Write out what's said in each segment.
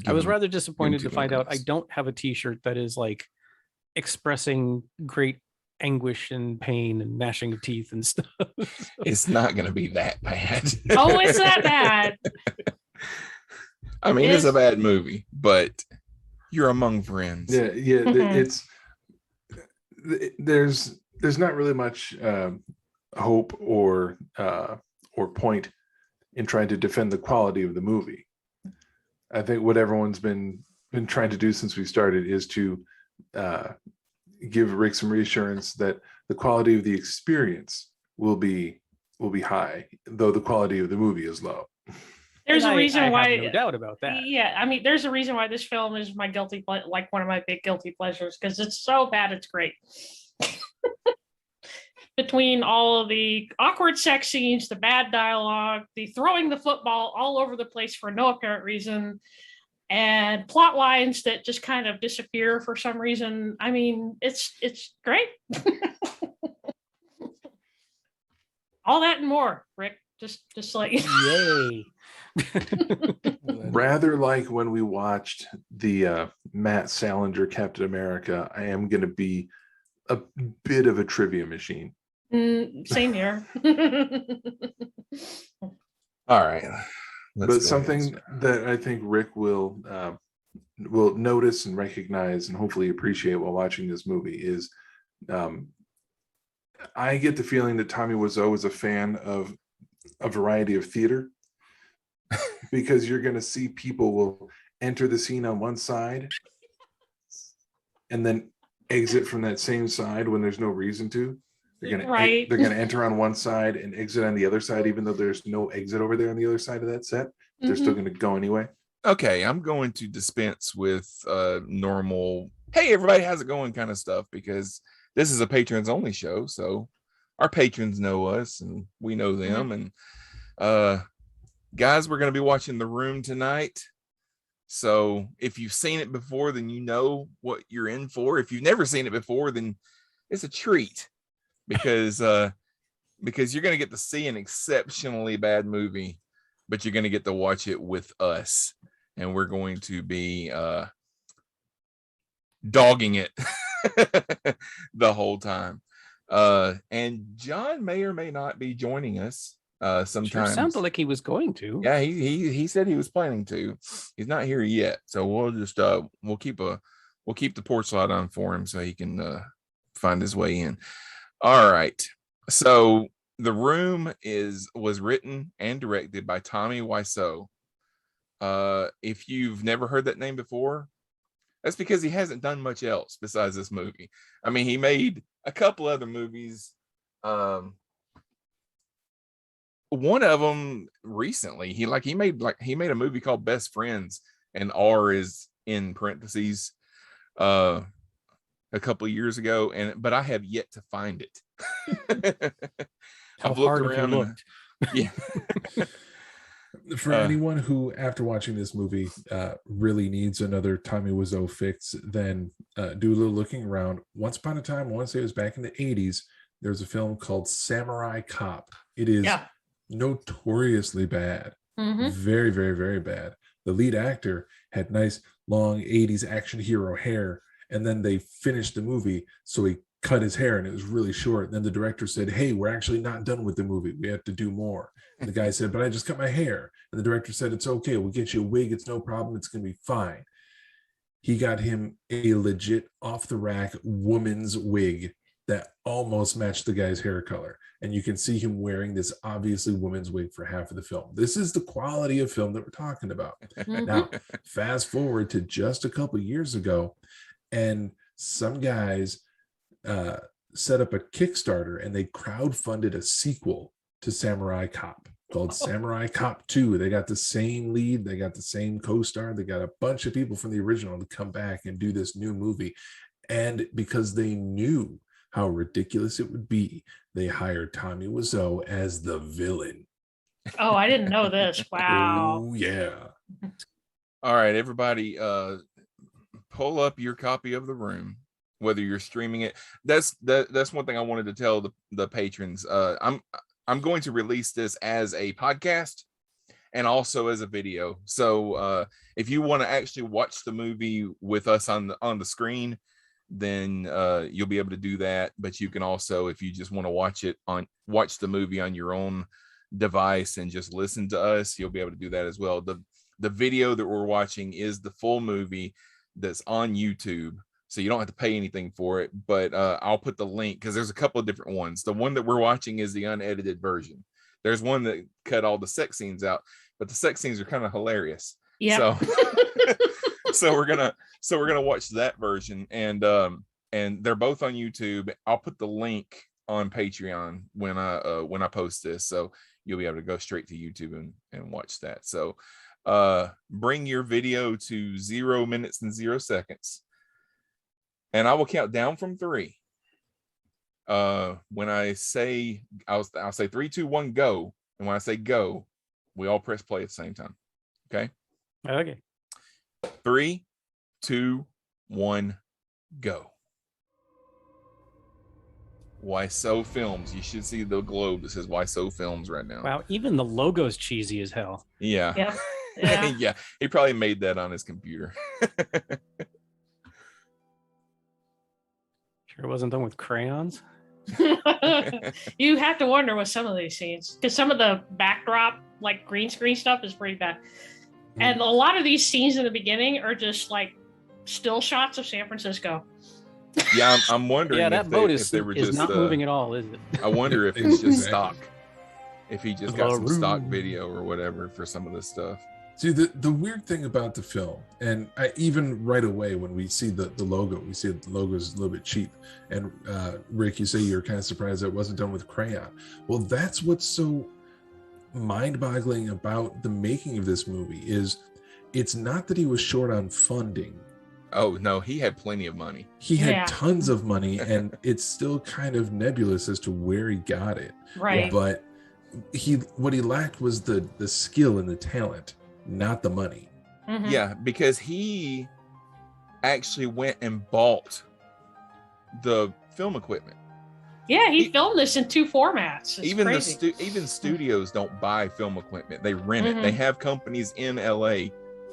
I was rather Give him disappointed two to find out I minutes. don't have a T-shirt that is like expressing great anguish and pain and gnashing of teeth and stuff. It's not going to be that bad. Oh, it's that bad. I mean, it's a bad movie, but you're among friends. Yeah. It's there's not really much hope or point in trying to defend the quality of the movie. I think what everyone's been trying to do since we started is to give Rick some reassurance that the quality of the experience will be high, though the quality of the movie is low. There's a reason I why. have no doubt about that. Yeah, I mean, there's a reason why this film is my like one of my big guilty pleasures, because it's so bad it's great. Between all of the awkward sex scenes, the bad dialogue, the throwing the football all over the place for no apparent reason, and plot lines that just kind of disappear for some reason. I mean, it's great. All that and more, Rick. Just like Yay. Rather like when we watched the Matt Salinger Captain America, I am going to be a bit of a trivia machine. Same here. All right. But something that I think Rick will notice and recognize and hopefully appreciate while watching this movie is I get the feeling that Tommy Wiseau is a fan of a variety of theater, because you're going to see people will enter the scene on one side and then exit from that same side when there's no reason to. They're going to enter on one side and exit on the other side, even though there's no exit over there on the other side of that set. They're still going to go anyway. Okay, I'm going to dispense with normal, hey, everybody, how's it going kind of stuff, because this is a patrons only show. So our patrons know us and we know them. And guys, we're going to be watching The Room tonight. So if you've seen it before, then you know what you're in for. If you've never seen it before, then it's a treat, because you're going to get to see an exceptionally bad movie, but you're going to get to watch it with us, and we're going to be dogging it the whole time. And John may or may not be joining us sometimes. Sure sounded like he was going to. Yeah, he said he was planning to. He's not here yet, so we'll just we'll keep the porch light on for him so he can find his way in. All right, so The Room was written and directed by Tommy Wiseau. If you've never heard that name before, that's because he hasn't done much else besides this movie. I mean, he made a couple other movies. One of them recently, he made a movie called Best Friends, and R is in parentheses, a couple of years ago, but I have yet to find it. How I've looked hard have you around. looked? Yeah. For anyone who, after watching this movie, really needs another Tommy Wiseau fix, then do a little looking around. Once upon a time, I want to say it was back in the 80s, there was a film called Samurai Cop. It is notoriously bad. Very, very, very bad. The lead actor had nice, long 80s action hero hair, and then they finished the movie, so he cut his hair and it was really short. And then the director said, hey, we're actually not done with the movie. We have to do more. And the guy said, but I just cut my hair. And the director said, it's okay. We'll get you a wig. It's no problem. It's going to be fine. He got him a legit off the rack woman's wig that almost matched the guy's hair color. And you can see him wearing this obviously woman's wig for half of the film. This is the quality of film that we're talking about. Now, fast forward to just a couple years ago, and some guys set up a Kickstarter and they crowdfunded a sequel to Samurai Cop called Samurai Cop 2. They got the same lead, they got the same co-star, they got a bunch of people from the original to come back and do this new movie. And because they knew how ridiculous it would be, they hired Tommy Wiseau as the villain. Oh, I didn't know this. Wow. Oh yeah. All right, everybody, pull up your copy of The Room, whether you're streaming it. That's one thing I wanted to tell the patrons. I'm going to release this as a podcast, and also as a video. So if you want to actually watch the movie with us on the screen, then you'll be able to do that. But you can also, if you just want to watch the movie on your own device and just listen to us, you'll be able to do that as well. The video that we're watching is the full movie that's on YouTube, so you don't have to pay anything for it. But I'll put the link, because there's a couple of different ones. The one that we're watching is the unedited version. There's one that cut all the sex scenes out, but the sex scenes are kind of hilarious. Yeah. So we're gonna watch that version, and they're both on YouTube. I'll put the link on Patreon when I post this, so you'll be able to go straight to YouTube and watch that. So bring your video to 0 minutes and 0 seconds, and I will count down from 3. When I say, I'll say 3, 2, 1, go, and when I say go, we all press play at the same time. Okay. 3, 2, 1, go. Why So Films. You should see the globe that says Why So Films right now. Wow, even the logo's cheesy as hell. Yeah. Yep. Yeah. Yeah, he probably made that on his computer. Sure wasn't done with crayons. You have to wonder with some of these scenes, because some of the backdrop, like green screen stuff, is pretty bad. And a lot of these scenes in the beginning are just like still shots of San Francisco. Yeah, I'm wondering. Yeah, that boat if they were is just not moving at all, is it? I wonder if it's just Exactly. stock. If he just got some stock video or whatever for some of this stuff. See, the weird thing about the film, and even right away when we see the logo, we see the logo is a little bit cheap. And Rick, you say you're kind of surprised that it wasn't done with crayon. Well, that's what's so mind-boggling about the making of this movie is it's not that he was short on funding. Oh no, he had plenty of money. He had Yeah. tons of money, and it's still kind of nebulous as to where he got it. Right. But what he lacked was the skill and the talent, not the money. Mhm. Yeah, because he actually went and bought the film equipment. Yeah, he filmed this in 2 formats. It's Even crazy. even studios don't buy film equipment; they rent it. They Mhm. have companies in LA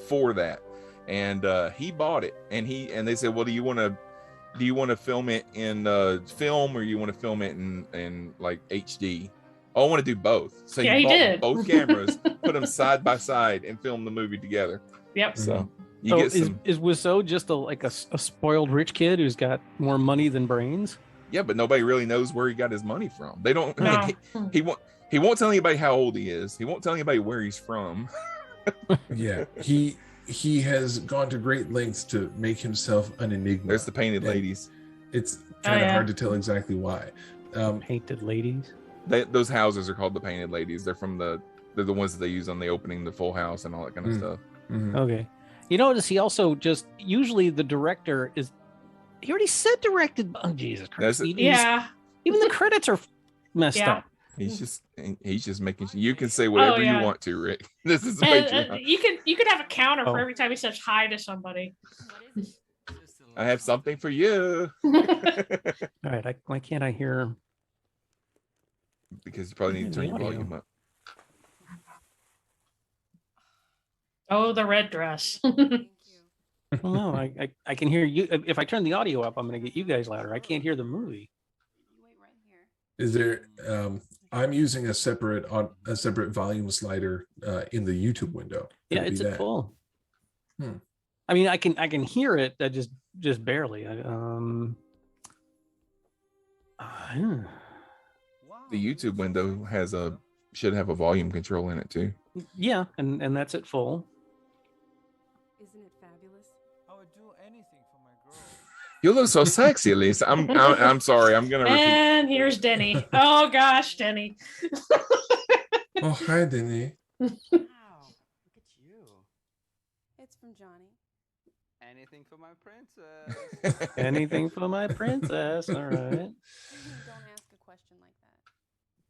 for that, and he bought it. And they said, "Well, do you want to film it in film, or you want to film it in like HD?" Oh, I want to do both. So Yeah, he bought did. both cameras, put them side by side, and film the movie together. Yep. So you So get some. is Wiseau just a spoiled rich kid who's got more money than brains? Yeah, but nobody really knows where he got his money from. They don't. No. He won't tell anybody how old he is. He won't tell anybody where he's from. Yeah, he has gone to great lengths to make himself an enigma. There's the painted And ladies. It's kind of yeah. hard to tell exactly why. Painted ladies. Those houses are called the painted ladies. They're the ones that they use on the opening, the Full House, and all that kind of Mm. stuff. Mhm. Okay. You notice he also just usually the director is. He already said directed. Oh Jesus Christ! That's- Yeah. Even the credits are messed Yeah. up. He's just making sure you can say whatever yeah. you want to, Rick. This is the And Patreon. you could have a counter for Oh. every time he says hi to somebody. I have something for you. All right. Why can't I hear? Because you probably need to turn your Audio. volume up. Oh, the red dress. Well, no, I can hear you. If I turn the audio up, I'm going to get you guys louder. I can't hear the movie. Is there? I'm using a separate volume slider in the YouTube window. Yeah, Could it it's be at that? full. Hmm. I mean, I can hear it. I just barely. The YouTube window should have a volume control in it too. Yeah, and that's at full. Isn't it fabulous? I would do anything for my girl. You look so sexy, Lisa. I'm sorry. I'm gonna repeat. And here's Denny. Oh gosh, Denny. Oh, hi, Denny. Wow, look at you. It's from Johnny. Anything for my princess. Anything for my princess. All right. Don't ask a question like that.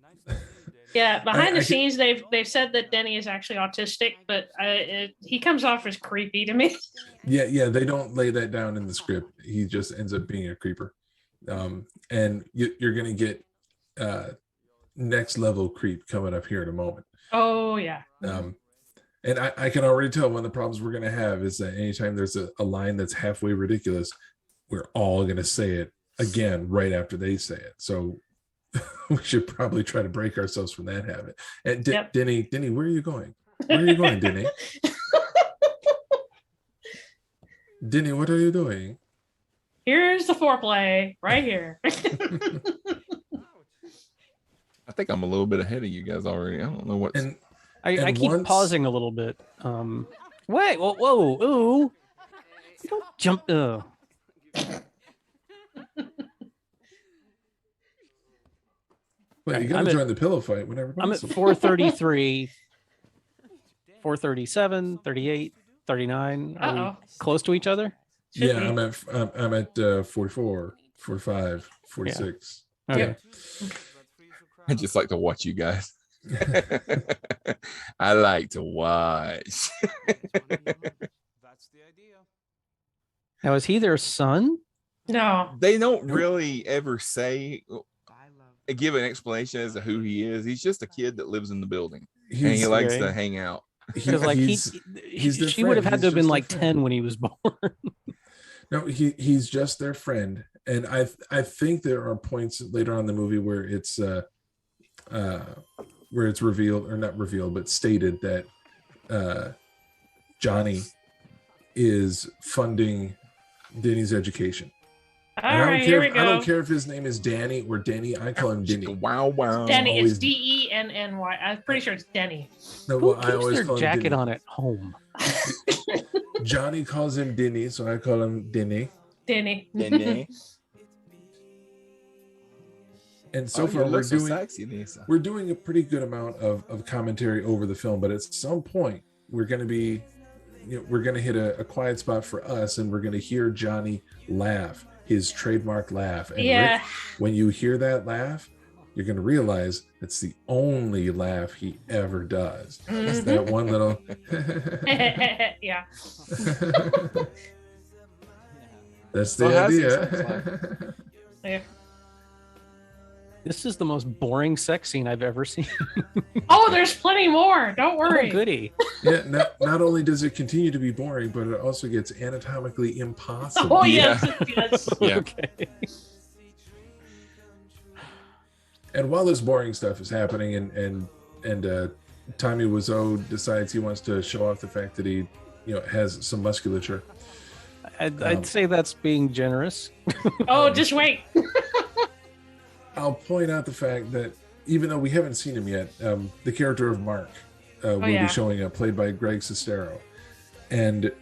Nice to meet you, Denny. Yeah, behind I the can- scenes, they've said that Denny is actually autistic, but he comes off as creepy to me. Yeah, they don't lay that down in the script. He just ends up being a creeper. And you're gonna get next level creep coming up here in a moment. Oh yeah. And I can already tell one of the problems we're going to have is that anytime there's a line that's halfway ridiculous, we're all going to say it again right after they say it. So we should probably try to break ourselves from that habit. And Yep. Denny, where are you going? Where are you going, Denny? Denny, what are you doing? Here's the foreplay right here. I think I'm a little bit ahead of you guys already. I don't know what's. And I And keep once- pausing a little bit. Wait, whoa, ooh. You don't jump. well, you Okay, got I'm to at- join the pillow fight whenever I'm at possible. 433, 437, 38, 39. Are we Uh-oh. close to each other? Should Yeah, be. I'm at 44, 45, 46. Okay. Yep. I just like to watch you guys. I like to watch. That's the idea. Now, is he their son? No. They don't really ever say, I love. give an explanation as to who he is. He's just a kid that lives in the building and he He's, likes okay. to hang out. Because like he's their she would have friend. had to He's have been just like their 10 friend. when he was born. no, he's just their friend. And I think there are points later on in the movie where it's revealed, or not revealed, but stated that Johnny is funding Denny's education. All And right, here we I go. don't care if his name is Danny or Denny. I call him Denny. Wow, wow. Denny. always- It's Denny. I'm pretty sure it's Denny. No, Who well, I keeps always their call him jacket Denny. on at home? Johnny calls him Denny, so I call him Denny. Denny. Denny. And so Oh, far you we're look so doing sexy, Lisa. we're doing a pretty good amount of commentary over the film, but at some point we're going to be, we're going to hit a quiet spot for us, and we're going to hear Johnny laugh, his trademark laugh. And Yeah. Rick, when you hear that laugh, you're going to realize it's the only laugh he ever does. It's that one little. Yeah. That's So the how's he idea. Yeah. This is the most boring sex scene I've ever seen. Oh, there's plenty more. Don't Oh, worry. goody. Yeah, not only does it continue to be boring, but it also gets anatomically impossible. Oh, Yeah. yes. Yeah. Okay. And while this boring stuff is happening, and Tommy Wiseau decides he wants to show off the fact that he, has some musculature. I'd say that's being generous. Oh, just wait. I'll point out the fact that even though we haven't seen him yet, the character of Mark will yeah. be showing up, played by Greg Sestero. And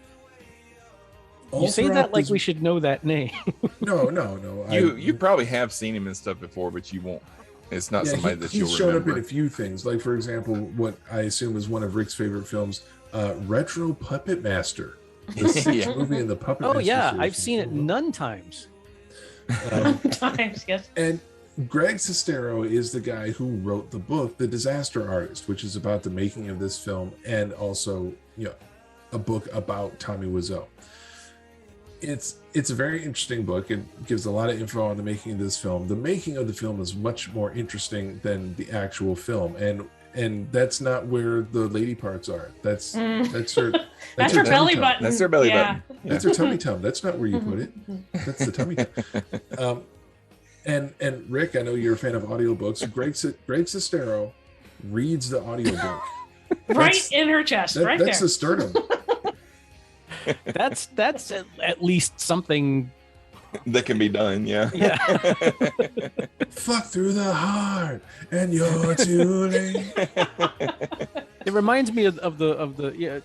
all You say throughout that like this- we should know that name. No. You probably have seen him and stuff before, but you won't. It's not somebody that you'll he's shown up in remember. a few things. Like, for example, what I assume is one of Rick's favorite films, Retro Puppet Master. The sixth Yeah. movie in the Puppet Oh Master yeah, series. I've seen it none times. Sometimes, yes. And Greg Sestero is the guy who wrote the book, The Disaster Artist, which is about the making of this film, and also, a book about Tommy Wiseau. It's a very interesting book. It gives a lot of info on the making of this film. The making of the film is much more interesting than the actual film, and that's not where the lady parts are. That's that's her That's her tummy belly tum. button. That's her belly Yeah. button. That's her tummy tum. That's not where you put it. That's the tummy tum. And Rick, I know you're a fan of audiobooks. Greg Sestero reads the audiobook. Right That's- in her chest, right That's there. the sternum. That's at least something. That can be done, yeah. Yeah. Fuck through the heart, and you're too late. It reminds me of the yeah.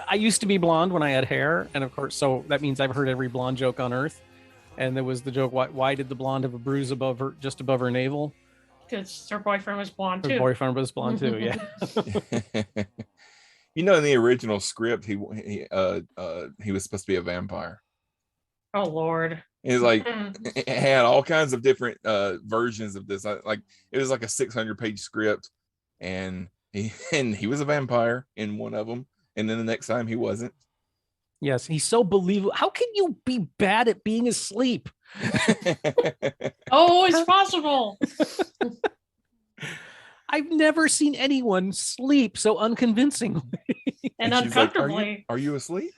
I used to be blonde when I had hair, and of course, so that means I've heard every blonde joke on earth. And there was the joke: why did the blonde have a bruise just above her navel? Because her boyfriend was blonde Her too. boyfriend was blonde too. Yeah. In the original script, he was supposed to be a vampire. Oh Lord. He's like Mm. it had all kinds of different versions of this. Like it was like a 600-page script, and he was a vampire in one of them, and then the next time he wasn't. Yes, he's so believable. How can you be bad at being asleep? Oh, it's possible. I've never seen anyone sleep so unconvincingly. and she's like, uncomfortably. are you asleep?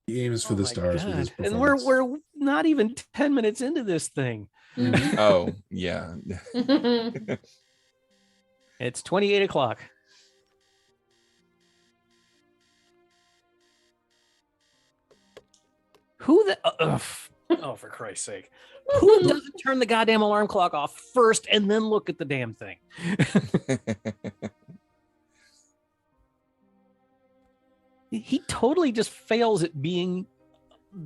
He aims for the stars with his And performance. we're not even 10 minutes into this thing. Oh, yeah. It's 28 o'clock. Who the oh, for Christ's sake. Who doesn't turn the goddamn alarm clock off first and then look at the damn thing? He totally just fails at being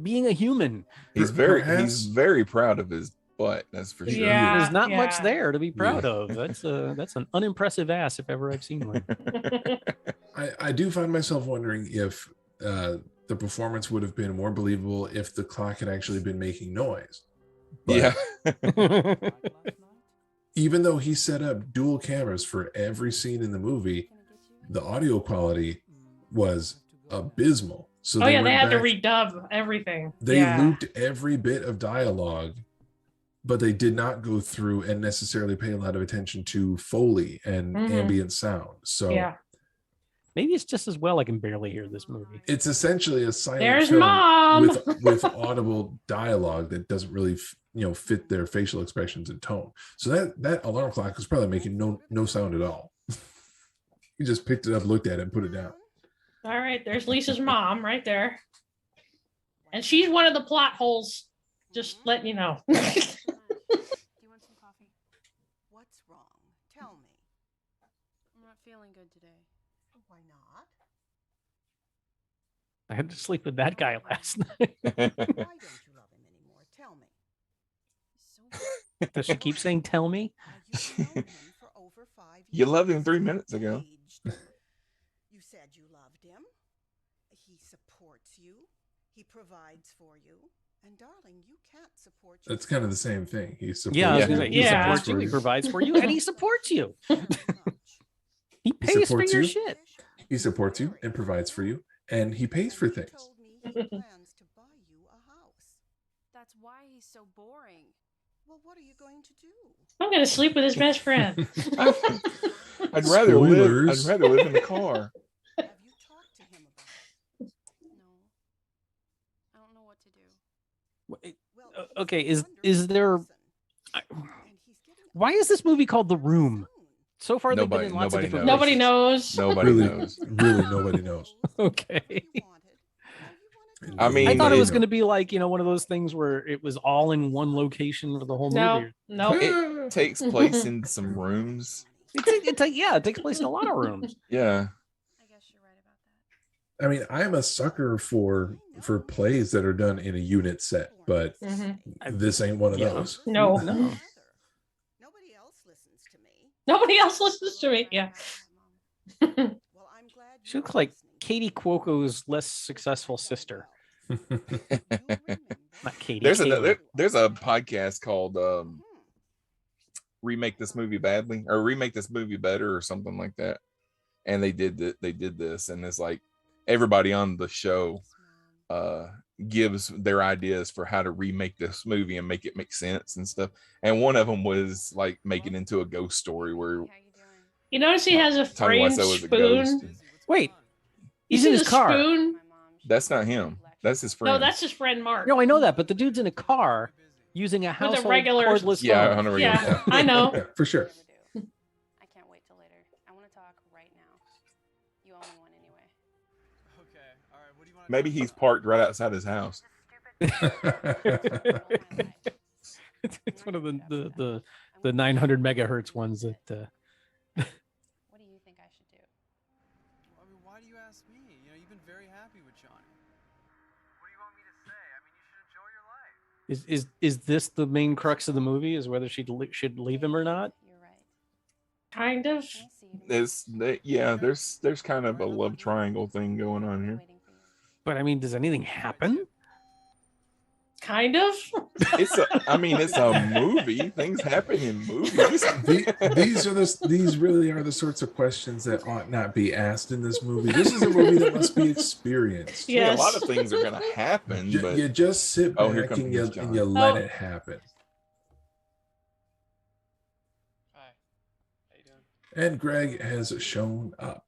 a human. he's very proud of his butt, that's for sure. Yeah. There's not much yeah. there to be proud of. That's an unimpressive ass if ever I've seen one. I do find myself wondering if the performance would have been more believable if the clock had actually been making noise. But Yeah. even though he set up dual cameras for every scene in the movie, the audio quality was abysmal. So Oh yeah, they went had to back- redub everything. They yeah. looped every bit of dialogue, but they did not go through and necessarily pay a lot of attention to Foley and Mhm. ambient sound. So Yeah. Maybe it's just as well I can barely hear this movie. it's essentially a silent There's film Mom. with audible dialogue that doesn't really fit their facial expressions and tone. So that alarm clock was probably making no sound at all. He just picked it up, looked at it, and put it down. All right, there's Lisa's mom right there. And she's one of the plot holes, just letting you know. Do you want some coffee? What's wrong? Tell me. I'm not feeling good today. Why not? I had to sleep with that guy last night. Why don't you love him anymore? Tell me. He's so Does she keep saying "tell me"? Now, you've known him for over 5 years. You loved him 3 minutes ago. Engaged. You said you loved him. He supports you. He provides for you. And darling, you can't support That's kind of the same thing. He supports Yeah, I was Yeah. gonna say, he Yeah. supports you, he provides for you, and he supports you. He pays for supports your you. shit. He supports you and provides for you, and he pays for things. Told me he plans to buy you a house. That's why he's so boring. Well, what are you going to do? I'm gonna sleep with his best friend. I'd rather Spoilers. live in the car. Have you talked to him about it? No. I don't know what to do. Well, Okay, he's is under there? prison, and he's getting Why is this movie called The Room? soon. So far, they've been Nobody- in lots of nobody different. knows. Nobody knows. Nobody Really, knows. really, nobody knows. Okay. You wanted. Now you wanna I go. mean, I thought it was you going to be like one of those things where it was all in one location for the whole No, movie. no. It takes place in some rooms. It takes place in a lot of rooms. Yeah. I guess you're right about that. I mean, I'm a sucker for plays that are done in a unit set, but Mhm. this ain't one of Yeah. those. No. No. Nobody else listens to me. Nobody else listens to me. Yeah. Well, I'm glad She you're looks like listening. Katie Cuoco's less successful sister. You'll remember Not Katie. There's Katie. there's a podcast called Hmm. Remake This Movie Badly or Remake This Movie Better or something like that. And they did this, and it's like everybody on the show gives their ideas for how to remake this movie and make it make sense and stuff. And one of them was like make it into a ghost story where How you doing? You notice he has a Tommy framed Wiseau was a ghost. spoon. Wait, You he's see in the his car. spoon? My mom, she That's not was him. lecturing That's his me. friend. No, that's his friend Mark. No, I know that, but the dude's in a car using a household regular- cordless Yeah, phone. 100%. Yeah, I know. Yeah, for sure. Never do. I can't wait till later. I want to talk right now. You owe me one anyway. Okay, all right. What do you want? Maybe he's parked right outside his house. It's one of the 900 megahertz ones that. What do you think I should do? I mean, why do you ask me? You know, you've been very happy with Johnny. What do you want me to say? I mean, you should enjoy your life. Is this the main crux of the movie? Is whether she should leave him or not? You're right. Kind of. Can't see you. There's kind of a love triangle thing going on here. Waiting for you. But I mean, does anything happen? Kind of. It's a movie. Things happen in movies. These really are the sorts of questions that ought not be asked in this movie. This is a movie that must be experienced. Yeah. Yeah, a Yes. lot of things are gonna happen, but You just sit Oh, here back comes and Miss you John. let Oh. it happen. Hi. How you doing? And Greg has shown up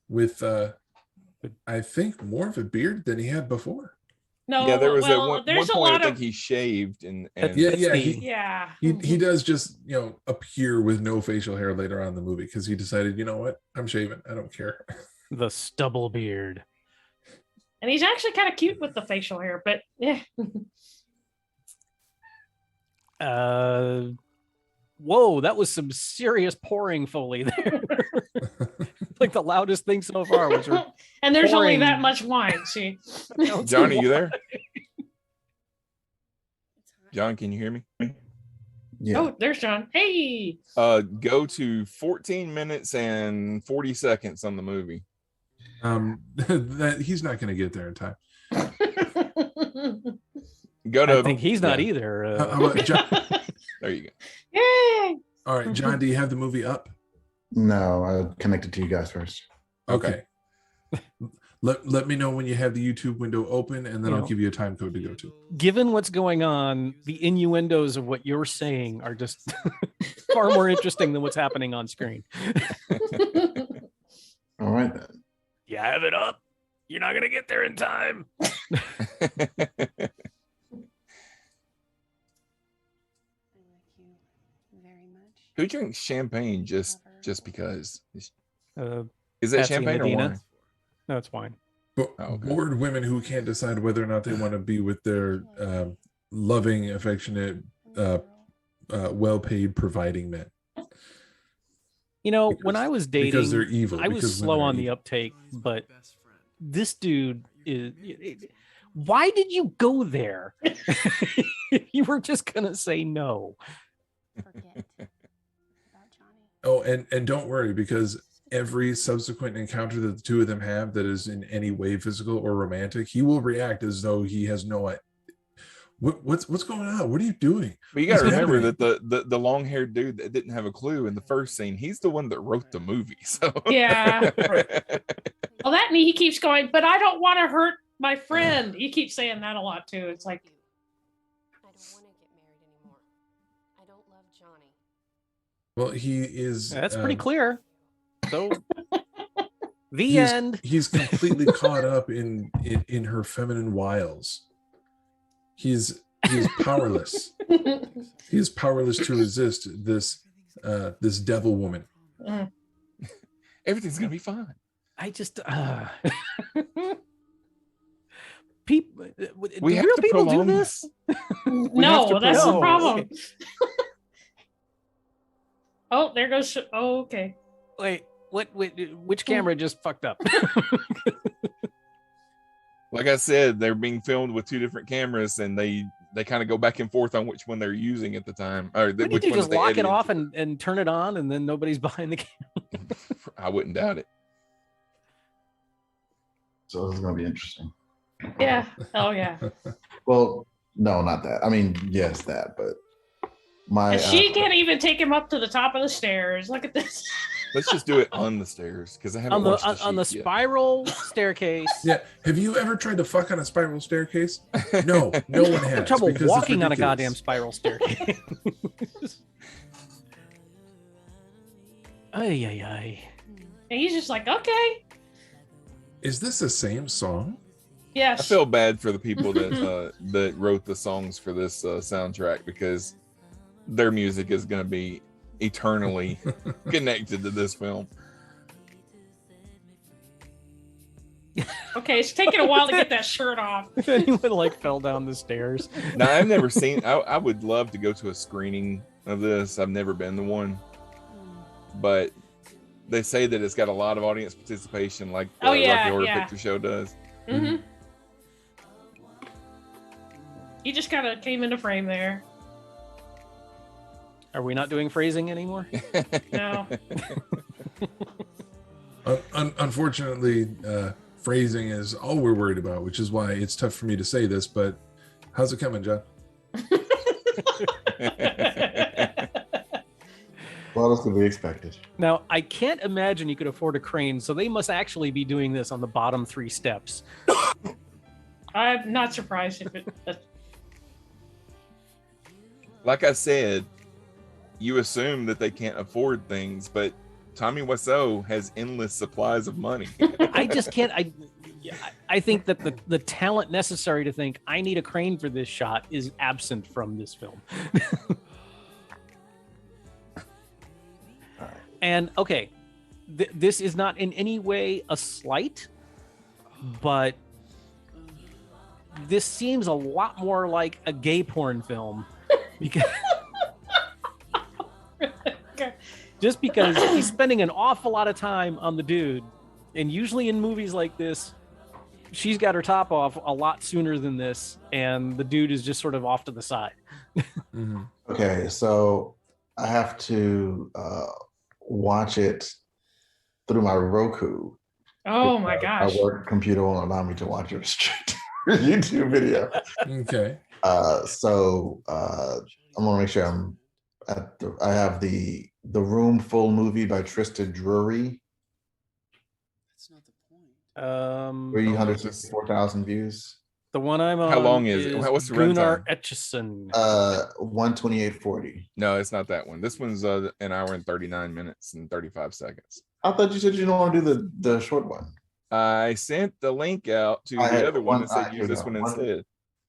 with, I think, more of a beard than he had before. No, Yeah, there was well, at one there's a point lot I think of he shaved and Yeah, That's yeah, the- yeah. he does just appear with no facial hair later on in the movie because he decided, you know what, I'm shaving, I don't care. The stubble beard. And he's actually kind of cute with the facial hair, but yeah. Whoa, that was some serious pouring Foley there. Like the loudest thing so far was her. And there's only pouring. that much wine. See, Johnny, you there? John, can you hear me? Yeah. oh, there's John. Hey, Go to 14 minutes and 40 seconds on the movie. That he's not going to get there in time. Go to I think he's not yeah, either. How about John? There you go. yay! All right, John, do you have the movie up? No, I connected to you guys first. Okay. Let me know when you have the YouTube window open, and then You I'll know. give you a time code to go to. Given what's going on, the innuendos of what you're saying are just far more interesting than what's happening on screen. All right then. You have it up. You're not gonna get there in time. I like you very much. Who drinks champagne just because? Uh, Is that Patsy champagne or Medina. wine? no, it's fine. But Oh, okay. bored women who can't decide whether or not they want to be with their loving, affectionate, well-paid, providing men. You know, Because- when I was because dating, they're evil, I was because slow women are on the evil. uptake, but this dude is. Why did you go there? You were just gonna say no. Forget about Johnny. Oh, and don't worry, because every subsequent encounter that the two of them have that is in any way physical or romantic, he will react as though he has no idea. What's going on? What are you doing? But you got to What's remember happening? that the long haired dude that didn't have a clue in the first scene, he's the one that wrote the movie. So Yeah. Well, that and he keeps going, but I don't want to hurt my friend. He keeps saying that a lot too. It's like, I don't want to get married anymore. I don't love Johnny. Well, he is. That's pretty clear. So, the He's, end. he's completely caught up in her feminine wiles. He's powerless. He is powerless to resist this devil woman. everything's gonna be fine. I just. People. We Do have real to people do prolong this? no, that's the prolong. problem. Oh, there goes. Oh, okay. Wait, which camera just fucked up? Like I said, they're being filmed with two different cameras, and they kind of go back and forth on which one they're using at the time. Or Wouldn't which you one just they lock it edited. off and turn it on, and then nobody's behind the camera? I wouldn't doubt it. So this is going to be interesting. Yeah. Oh, yeah. Well, no, not that. I mean, yes, that, but my And she can't even take him up to the top of the stairs. Look at this. Let's just do it on the stairs because I haven't On the watched on the shoot yet. spiral staircase. Yeah. Have you ever tried to fuck on a spiral staircase? No, no one I has. have trouble because it's walking on a ridiculous. goddamn spiral staircase. Ay, ay, ay. And he's just like, okay. Is this the same song? Yes. I feel bad for the people that that wrote the songs for this soundtrack because their music is going to be eternally connected to this film. Okay, it's taking a while to get that shirt off. If anyone like fell down the stairs. Now, I've never seen. I would love to go to a screening of this. I've never been to one, but they say that it's got a lot of audience participation, like the Oh, yeah, Rocky Horror yeah. Picture Show does. Mm-hmm. He just kind of came into frame there. Are we not doing phrasing anymore? No. Unfortunately, phrasing is all we're worried about, which is why it's tough for me to say this. But how's it coming, John? What else could be expected? Now, I can't imagine you could afford a crane, so they must actually be doing this on the bottom 3 steps. I'm not surprised if it. Like I said, you assume that they can't afford things, but Tommy Wiseau has endless supplies of money. I just can't. I think that the talent necessary to think I need a crane for this shot is absent from this film. And okay, this is not in any way a slight, but this seems a lot more like a gay porn film because just because he's spending an awful lot of time on the dude, and usually in movies like this, she's got her top off a lot sooner than this, and the dude is just sort of off to the side. Mhm. Okay, so I have to watch it through my Roku. Oh my because gosh. My work computer won't allow me to watch it straight to YouTube video. Okay. So I want to make sure I'm I have the Room Full movie by Tristan Drury. That's not the point. 364,000 views. The one I'm on. How long is it? What's the Gunnar runtime? Etchison. 128.40. No, it's not that one. This one's an hour and 39 minutes and 35 seconds. I thought you said you don't want to do the short one. I sent the link out to I had the other one one- and said I- use this no, one one- instead.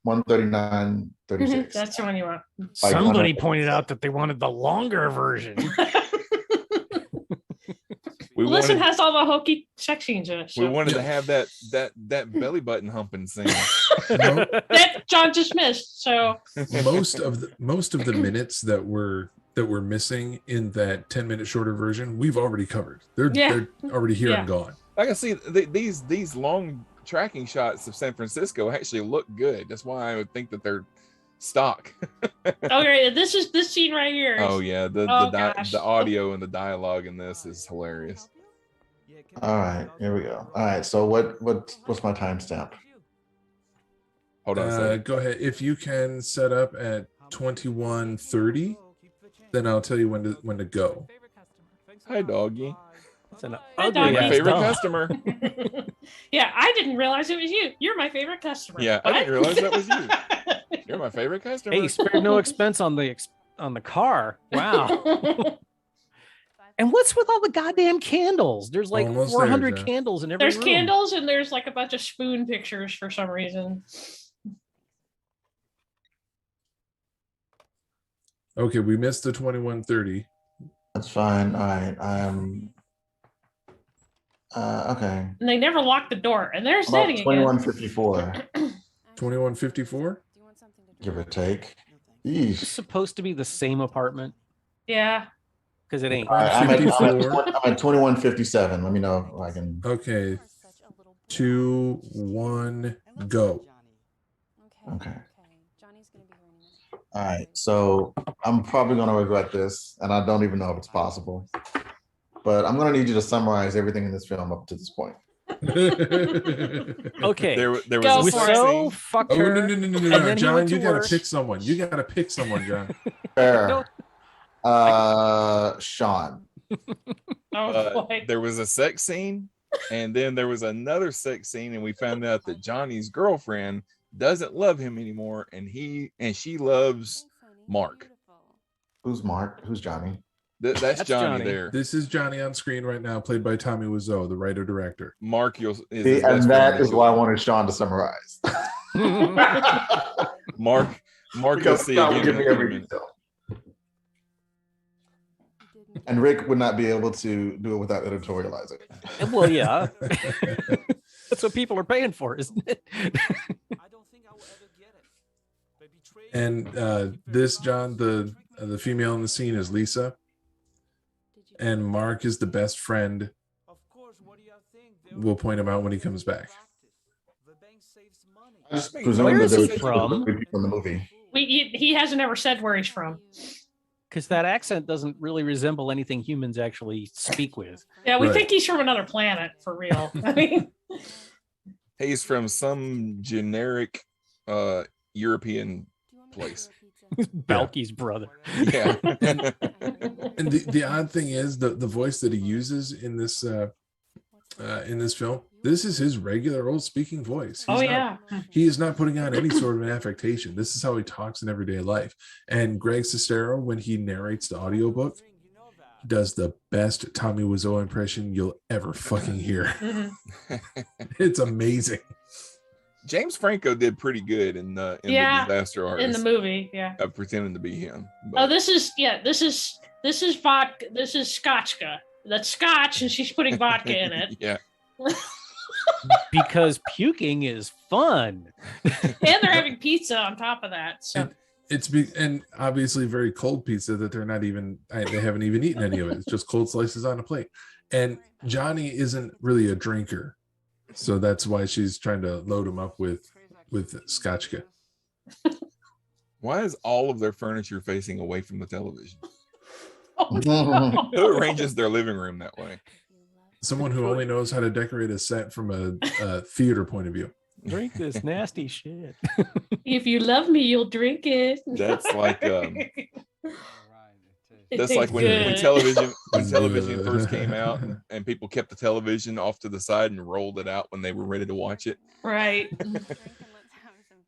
139.36. That's the one you want. Somebody pointed out that they wanted the longer version. We Listen wanted, has all the hokey sex scenes in it. we So. wanted to have that belly button humping scene. That John just missed. So most of the minutes that were missing in that 10-minute shorter version, we've already covered. They're already here and gone. Like I see these long tracking shots of San Francisco actually look good. That's why I would think that they're stock. okay, this is this scene right here. Oh yeah, gosh. the audio and the dialogue in this is hilarious. All right, here we go. All right, so what's my timestamp? Hold on a second. Go ahead. If you can set up at 21:30, then I'll tell you when to go. Hi, doggy. It's an Hi, ugly doggy. My ass favorite dog. customer. Yeah, I didn't realize it was you. You're my favorite customer. Yeah, I didn't realize that was you. You're my favorite customer. Hey, spared no expense on the car. Wow. And what's with all the goddamn candles? There's like Almost 400 there, Jeff. candles in every There's room. candles and there's like a bunch of spoon pictures for some reason. Okay, we missed the 21:30. That's fine. All right, okay. And they never lock the door. And there's About Nettie again. 21:54, 21:54. give or take. It's Yeesh. supposed to be the same apartment Yeah. because it ain't. All right, I'm at 54. 21:57. Let me know if I can. Okay, 2, 1, go. Okay. All right, so I'm probably going to regret this, and I don't even know if it's possible. But I'm going to need you to summarize everything in this film up to this point. Okay. There was Go a for sex it. So scene. fucked Oh her. no, and then he John! went You to gotta work. pick someone. You gotta pick someone, John. Fair. No. Sean. Oh boy. There was a sex scene, and then there was another sex scene, and we found out that Johnny's girlfriend doesn't love him anymore, and she loves Mark. Who's Mark? Who's Johnny? That's That's Johnny, Johnny. there. This is Johnny on screen right now, played by Tommy Wiseau, the writer-director. Mark is See, his best and friend that in is the why I show. wanted Sean to summarize. Mark you'll Because see Scott will again give in me a few every minutes. detail. And Rick would not be able to do it without editorializing. Well, yeah. That's what people are paying for, isn't it? And this John, the female in the scene is Lisa, and Mark is the best friend. We'll point him out when he comes back. I just Where presume that is there he was from? people in the movie. He hasn't ever said where he's from. Because that accent doesn't really resemble anything humans actually speak with. Yeah, we Right. think he's from another planet for real. I mean, He's from some generic European place. Balky's brother. Yeah. And the odd thing is the voice that he uses in this film. This is his regular old speaking voice. oh He's yeah. not, he is not putting on any sort of an affectation. This is how he talks in everyday life. And Greg Sestero, when he narrates the audiobook, does the best Tommy Wiseau impression you'll ever fucking hear. Mhm. It's amazing. James Franco did pretty good in the Yeah, Disaster in Artist. the movie. Yeah. Pretending to be him. Oh, this is vodka. This is Scotchka. That's Scotch, and she's putting vodka in it. Yeah. Because puking is fun. And they're having pizza on top of that. So And obviously very cold pizza that they haven't even eaten any of it. It's just cold slices on a plate. And Johnny isn't really a drinker, so that's why she's trying to load him up with Scotchka. Why is all of their furniture facing away from the television? oh, no. Who arranges their living room that way? Someone who only knows how to decorate a set from a theater point of view. Drink this nasty shit. If you love me, you'll drink it. That's like It that's tastes like when good. television first came out and people kept the television off to the side and rolled it out when they were ready to watch it. Right. Drink and let's have some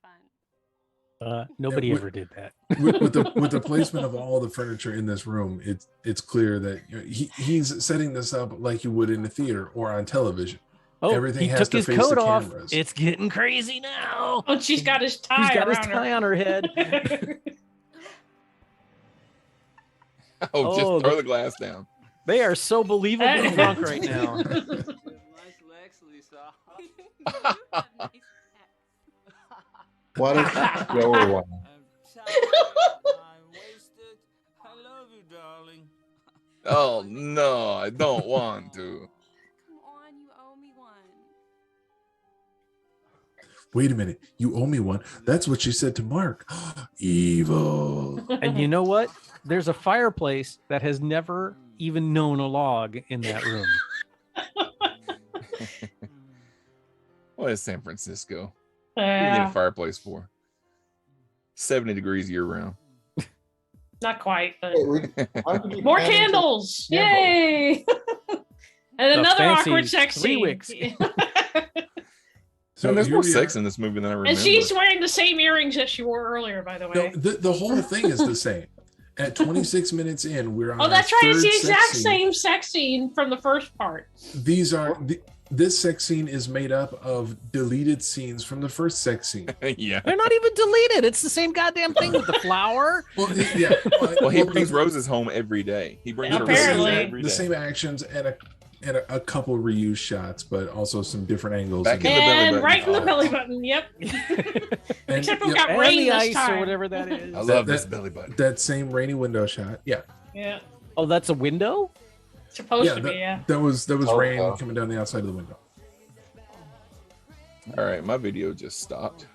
fun. Nobody Yeah, ever did that. with the placement of all the furniture in this room, it's clear that he's setting this up like you would in a theater or on television. Oh, Everything he has took to his face coat the off. cameras. It's getting crazy now. Oh, she's got his tie. He's got his around tie on her head. Oh, just Oh, throw the glass down. They are so believably drunk right now. Nice legs, Lisa. What is your one? I'm tired. I'm wasted. I love you, darling. Oh no, I don't want to. Come on, you owe me one. Wait a minute, you owe me one. That's what she said to Mark. Evil. And you know what? There's a fireplace that has never even known a log in that room. What is San Francisco? What do you need a Yeah, fireplace for? 70 degrees year round. not quite, but Why don't you do more candles? candles. Yay. And another fancy awkward sex 3 scene. wicks. So there's more here we sex are. in this movie than I remember. And she's wearing the same earrings that she wore earlier, by the No, way. the whole thing is the same. At 26 minutes in, we're on. Oh, our that's right. It's third the exact sex scene. same sex scene from the first part. These are this sex scene is made up of deleted scenes from the first sex scene. Yeah. They're not even deleted. It's the same goddamn thing with the flower. Well, yeah. Well, he brings roses home every day. He brings her Apparently. roses every the day. same actions and a couple reused shots, but also some different angles. Back in the belly And button. right in the Oh. belly button. Yep. And, Except we yeah, got And rain the this ice time. or whatever that is. I love this that- belly button. that same rainy window shot. Yeah, Yeah. Oh, that's a window? Supposed yeah, to be, yeah. that was Oh, rain wow. coming down the outside of the window. All right, my video just stopped.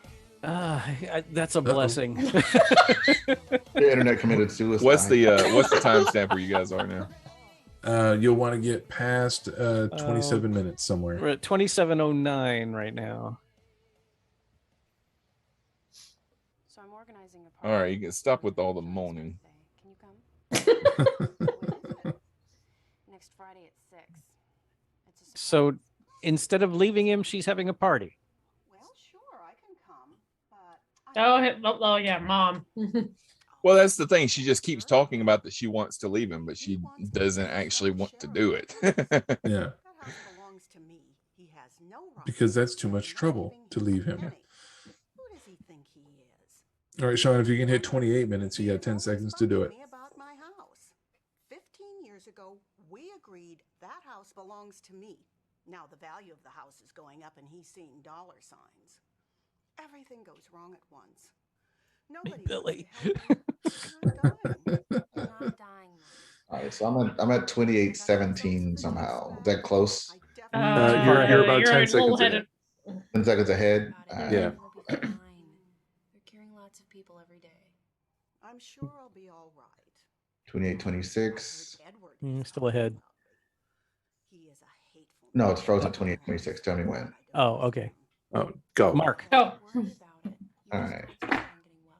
That's a blessing. The internet committed suicide. What's the timestamp where you guys are now? You'll want to get past 27 minutes somewhere. We're at 27:09 right now. So I'm organizing a All right, you can stop with all the moaning. Can you come? Next Friday at 6. It's a So surprise. instead of leaving him, she's having a party. Well, sure, I can come, but Oh, yeah, mom. Well, that's the thing. She just keeps talking about that she wants to leave him, but she doesn't actually want to do it. Yeah, that house belongs to me. He has no right. because that's too much Not trouble giving to him leave a him. penny. Who does he think he is? All right, Sean, if you can hit 28 minutes, you got 10 seconds to do it. Me about my house. 15 years ago, we agreed that house belongs to me. Now the value of the house is going up and he's seeing dollar signs. Everything goes wrong at once. Nobody Billy. I'm dying. You're not dying, Mom. All right, so I'm at 28:17 somehow. Is that close? I definitely- you're about 10 a little seconds headed. 10 seconds ahead. All right. Yeah. You'll be fine. You're carrying lots of people every day. I'm sure I'll be all right. 28, 26. Edward is Still ahead. He is a hateful No, it's man. frozen 28, 26. Tell me when. Oh, okay. Oh, go. Mark. Oh. Don't worry about it. You All just right. focus on getting well.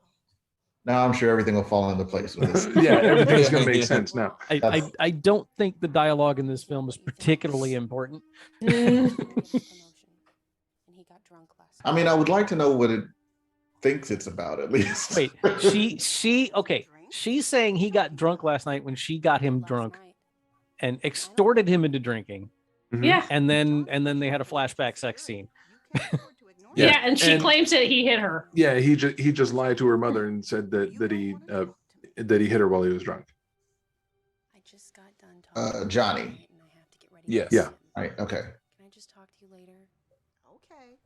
Now I'm sure everything will fall into place with this. Yeah, everything's gonna make sense now. I don't think the dialogue in this film is particularly important. Mm. Promotion. And he got drunk last I mean, I would like to know what it thinks it's about at least. Wait, okay. She's saying he got drunk last night when she got him last drunk. night. and extorted him into drinking. Yeah. And then they had a flashback sex scene. Yeah, and she And- claims that he hit her. Yeah, he just lied to her mother and said that he hit her while he was drunk. I just got done talking. Johnny. And I have to get ready. Yes. Yeah. Right. Okay. Can I just talk to you later? Okay.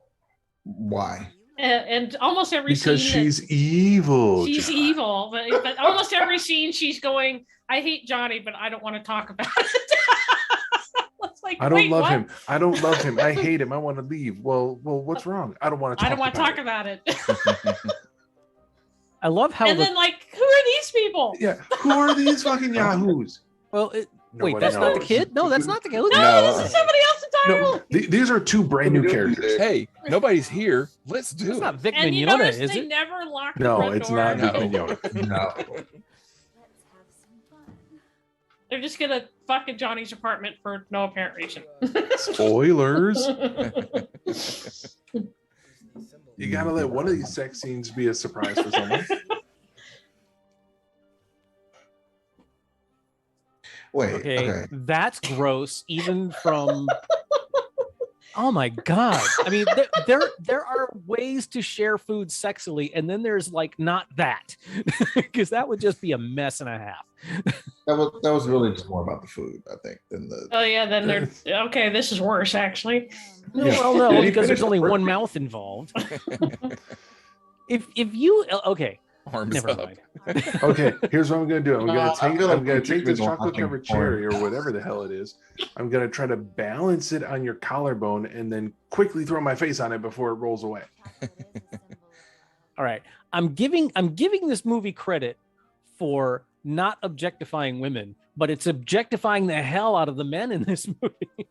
Why? And almost every Because scene that- she's evil. she's John. evil, but almost every scene she's going, I hate Johnny, but I don't want to talk about it. It's like, I don't wait, love what? him. I don't love him. I hate him. I want to leave. Well, what's wrong? I don't want to. I don't want to talk about it. I love how And the then, like, who are these people? Yeah. Who are these fucking yahoos? well it, Nobody wait, that's not the knows. kid? No, that's not the kid. Who's No, that? this is somebody else entirely. No, these are two brand new characters. Hey, nobody's here. Let's do It's it. not Vic And you Mignogna, notice is they it? never lock the No, front it's door. not Vic No. Mignogna. No. Let's have some fun. They're just gonna fuck in Johnny's apartment for no apparent reason. Spoilers. You gotta let one of these sex scenes be a surprise for someone. Wait. Okay, Okay. that's gross, even from. Oh my god! I mean, there are ways to share food sexily, and then there's like not that, because that would just be a mess and a half. That was really just more about the food, I think, than the. Oh yeah, then they're okay. This is worse, actually. No, Yeah. well, no, Did he because there's finish only the one mouth involved. if you okay, Arms never up. mind. Okay, here's what I'm gonna do. I'm gonna I take feel like I'm gonna we take this should be chocolate covered watching porn. cherry or whatever the hell it is. I'm gonna try to balance it on your collarbone and then quickly throw my face on it before it rolls away. All right, I'm giving this movie credit for not objectifying women, but it's objectifying the hell out of the men in this movie.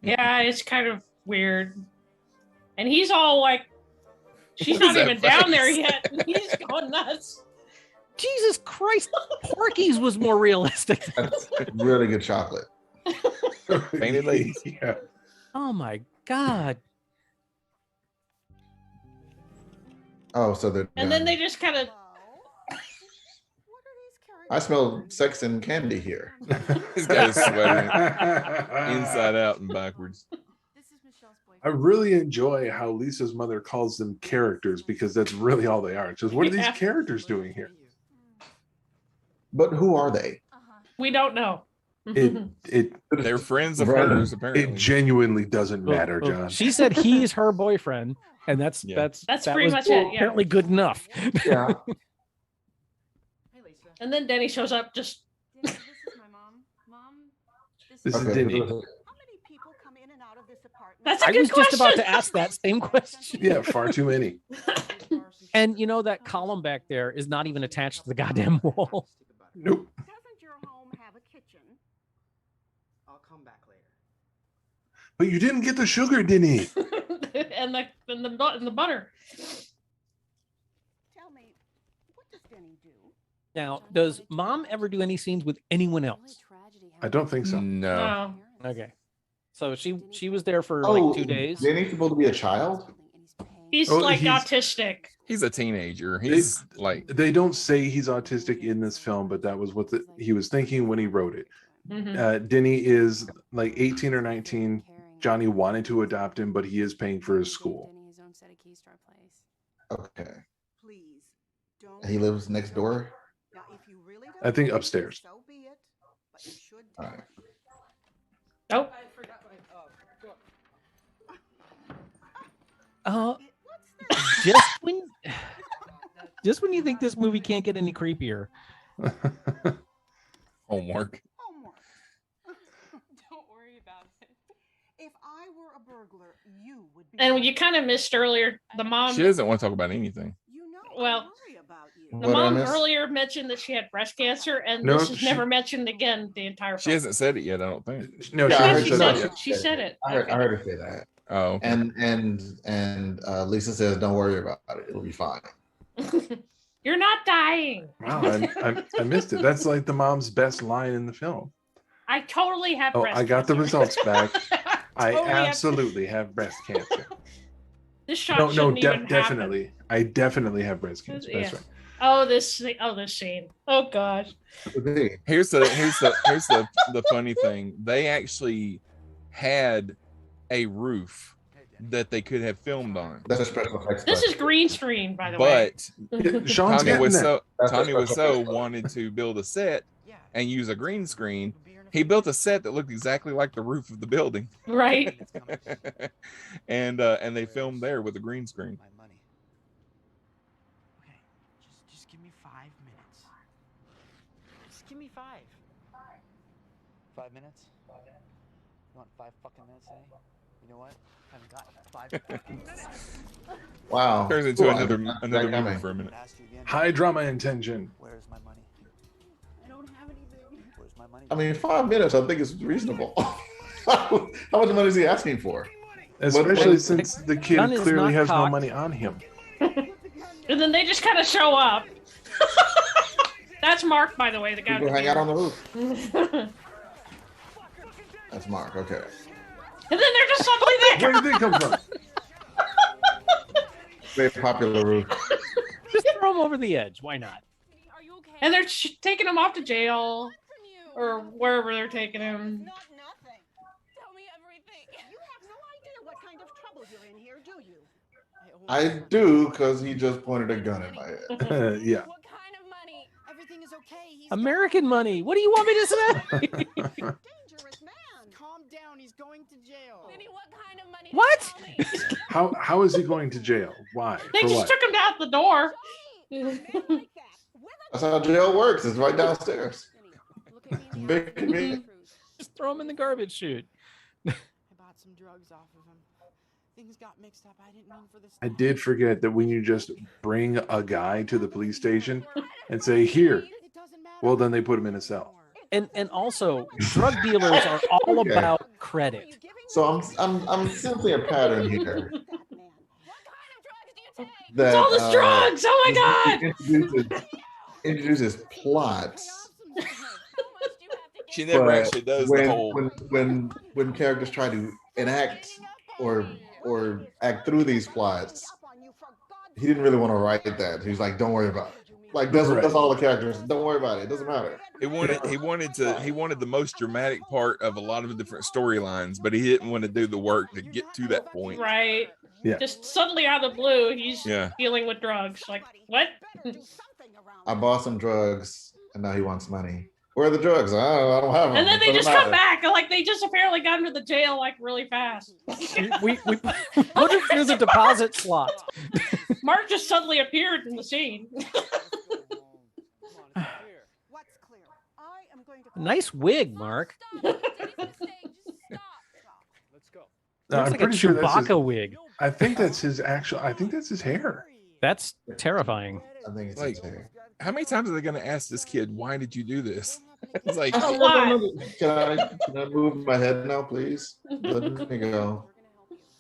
Yeah, it's kind of weird. And he's all like, she's What is not that even down there face? yet. And he's going nuts. Jesus Christ, Porky's was more realistic. That's really good chocolate. Painted ladies. Yeah. Oh my god. Oh, so they're. And then done. they just kind of, What are these characters? I smell sex and candy here. He's got his sweater inside out and backwards. This is Michelle's I boyfriend. really enjoy how Lisa's mother calls them characters because that's really all they are. It's just what are these Yeah. characters doing here? But who are they? Uh-huh. we don't know. It They're friends of Right. hers, it apparently. genuinely doesn't Well, matter, well, John. She said he's her boyfriend, and that's Yeah. That's that pretty was much it, yeah. apparently good enough. Yeah. And then Denny shows up just, Denny, this is my mom. Mom, This is Okay. Denny. How many people come in and out of this apartment? That's a I good was just about question. to ask that same question. Yeah, far too many. And you know that column back there is not even attached to the goddamn wall. Nope. Doesn't your home have a kitchen? I'll come back later. But you didn't get the sugar, Denny. and the butter. Tell me, what does Denny do? Now, does mom ever do any scenes with anyone else? I don't think so. No. No. Okay. So she was there for Oh, like 2 days. Denny's supposed to be a child? He's Oh, like he's- autistic. He's a teenager. He's like, They don't say he's autistic in this film, but that was what he was thinking when he wrote it. Mhm. Denny is like 18 or 19. Johnny wanted to adopt him, but he is paying for his school. Okay. Please, don't. He lives next door? Now, if you really don't I think like it, upstairs. So be it. But you should. All tell right. me. Nope. I forgot my book. Uh, What's this? just when you think this movie can't get any creepier. homework. Homework. Don't worry about it. If I were a burglar, you would be. And you kind of missed earlier, the mom. She doesn't want to talk about anything. You know, Well, I worry about you. The What did I mom miss? earlier mentioned that she had breast cancer, and No, this is she- never mentioned again the entire She film. hasn't said it yet, I don't think. No, Yeah, she I Yeah, heard hasn't she she said said that said it. yet. She said it. I heard her say that. Oh, okay. And Lisa says, "Don't worry about it. It'll be fine." You're not dying. Wow, I missed it. That's like the mom's best line in the film. I totally have Oh, breast I got the cancer. results back. I Totally have- absolutely have breast cancer. This shot No, shouldn't even happen. definitely. I definitely have breast cancer. That's Yeah. right. Oh, this scene. Oh gosh. Here's the funny thing. They actually had a roof that they could have filmed on. That's a special effects. This is green screen, by the way. But Sean's Tommy getting that. Wiseau wanted to build a set and use a green screen. He built a set that looked exactly like the roof of the building. Right. and they filmed there with a green screen. My money. Okay, just give me 5 minutes. Just give me 5. 5 minutes? You want 5 fucking minutes, eh? You know what? I haven't got 5 fucking minutes. Wow. Turns into Cool. another That movie coming. for a minute. High drama intention. Where's my money? I don't have anything. Where's my money? I mean, 5 minutes, I think is reasonable. How much money is he asking for? Especially since the kid Gun is clearly not has no cocked. money on him. And then they just kind of show up. That's Mark, by the way, the guy. People with hang the out on the beard. roof. That's Mark. Okay. And then they're just suddenly there. Where did they come from? Very popular roof. Just throw him over the edge. Why not? Are you okay? And they're taking him off to jail From you. or wherever they're taking him. Not nothing. Tell me everything. You have no idea what kind of trouble you're in here, do you? I do, because he just pointed a gun at my head. Yeah. What kind of money? Everything is okay. He's American money. What do you want me to say? Dangerous man. Calm down. He's going to jail. Vinny, what kind of money? What? Tell me. How is he going to jail? Why? They For just what? took him down the door. Men like that. With a That's how jail works. It's right downstairs. Look at me in the Big eye. convenient. Just throw him in the garbage chute. I bought some drugs off of him. Things got mixed up. I didn't mean for this. I did forget that when you just bring a guy to the police station and say, "Here," It doesn't matter. well, then they put him in a cell. And also, drug dealers are all Okay. about credit. So I'm sensing a pattern here. that man. What kind of drugs do you take? That It's all this drugs. Oh my god. introduces plots. How much do you have to She get? never But actually does when, the whole. when characters try to enact or act through these plots, he didn't really want to write that. He was like, "Don't worry about it." Like that's all the characters. Don't worry about it. It doesn't matter. He wanted the most dramatic part of a lot of different storylines, but he didn't want to do the work to get to that point. Right. Yeah. Just suddenly out of the blue, he's Yeah. dealing with drugs. Like, what? I bought some drugs, and now he wants money. Where are the drugs? I don't have them. And then they Doesn't just come matter. back. And like they just apparently got into the jail like really fast. We put him through the deposit slot. Mark just suddenly appeared in the scene. What's clear? I am going to Nice wig, Mark. Stop. Teddy's on stage. Just stop. Let's go. No, Looks I'm like a pretty sure that's his, Chewbacca wig. I think that's his actual. I think that's his hair. That's terrifying. I think it's Like, his hair. How many times are they going to ask this kid, "Why did you do this?" It's like, A lot. Can I move my head now, please? Let me go.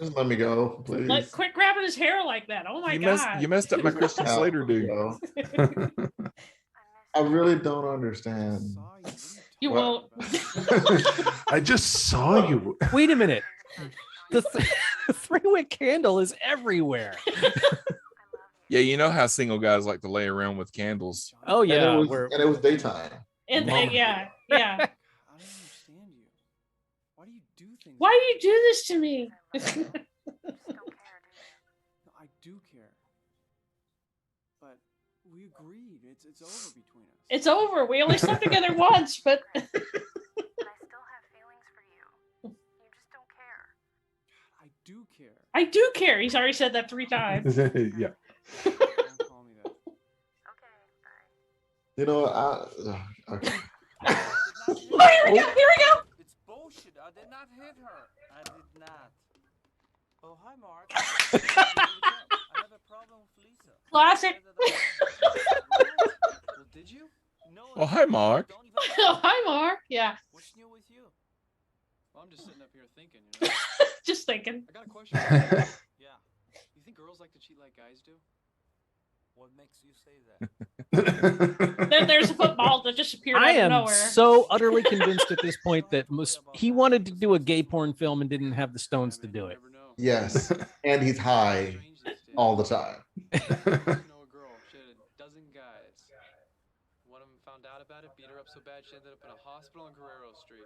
Just let me go, please. Like, quit grabbing his hair like that. Oh my god. you messed up my Christian Out. Slater dude. Go. I really don't understand. You What? won't. I just saw you. Wait a minute. The three-wick candle is everywhere. Yeah, you know how single guys like to lay around with candles. Oh And yeah, and it was daytime. And Mom. yeah. I don't understand you. Why do you do things? Why do you do this to me? No, I do care. But we agreed. It's over between us. It's over. We only slept together once, but I still have feelings for you. You just don't care. I do care. I do care. He's already said that 3 times. Yeah. Don't call me that. Okay, bye. You know, okay. Oh, here we go. Here we go. It's bullshit. I did not hit her. I did not. Oh, hi, Mark. I have a problem with Lisa. Classic. Well, did you? No. Oh, hi, Mark. Don't even Oh, hi, Mark. Yeah. What's new with you? Well, I'm just sitting up here thinking. You know? Just thinking. I got a question. For you. Yeah. You think girls like to cheat like guys do? What makes you say that? Then there's a football that just appeared I out of am nowhere. so utterly convinced at this point that he wanted to do a gay porn film and didn't have the stones to do it. Never know. Yes, and he's high Strange these days. all the time. I used to know a girl. She had a dozen guys. hospital on Guerrero Street.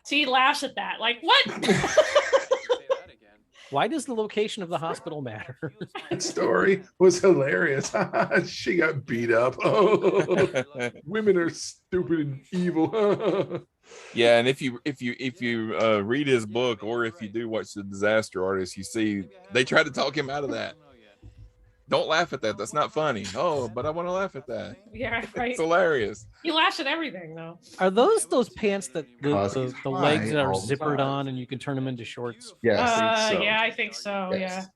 See, he laughs at that. Like, what? Say that again. Why does the location of the hospital matter? That story was hilarious. She got beat up. Oh, women are stupid and evil. Yeah, and if you read his book, or if you do watch The Disaster Artist, you see they try to talk him out of that. Don't laugh at that. That's not funny. Oh, but I want to laugh at that. Yeah, right. It's hilarious. He laughs at everything, though. Are those pants that the He's legs that high are all the zippered time. on and you can turn them into shorts? Yes. Yeah, I think so. Yes.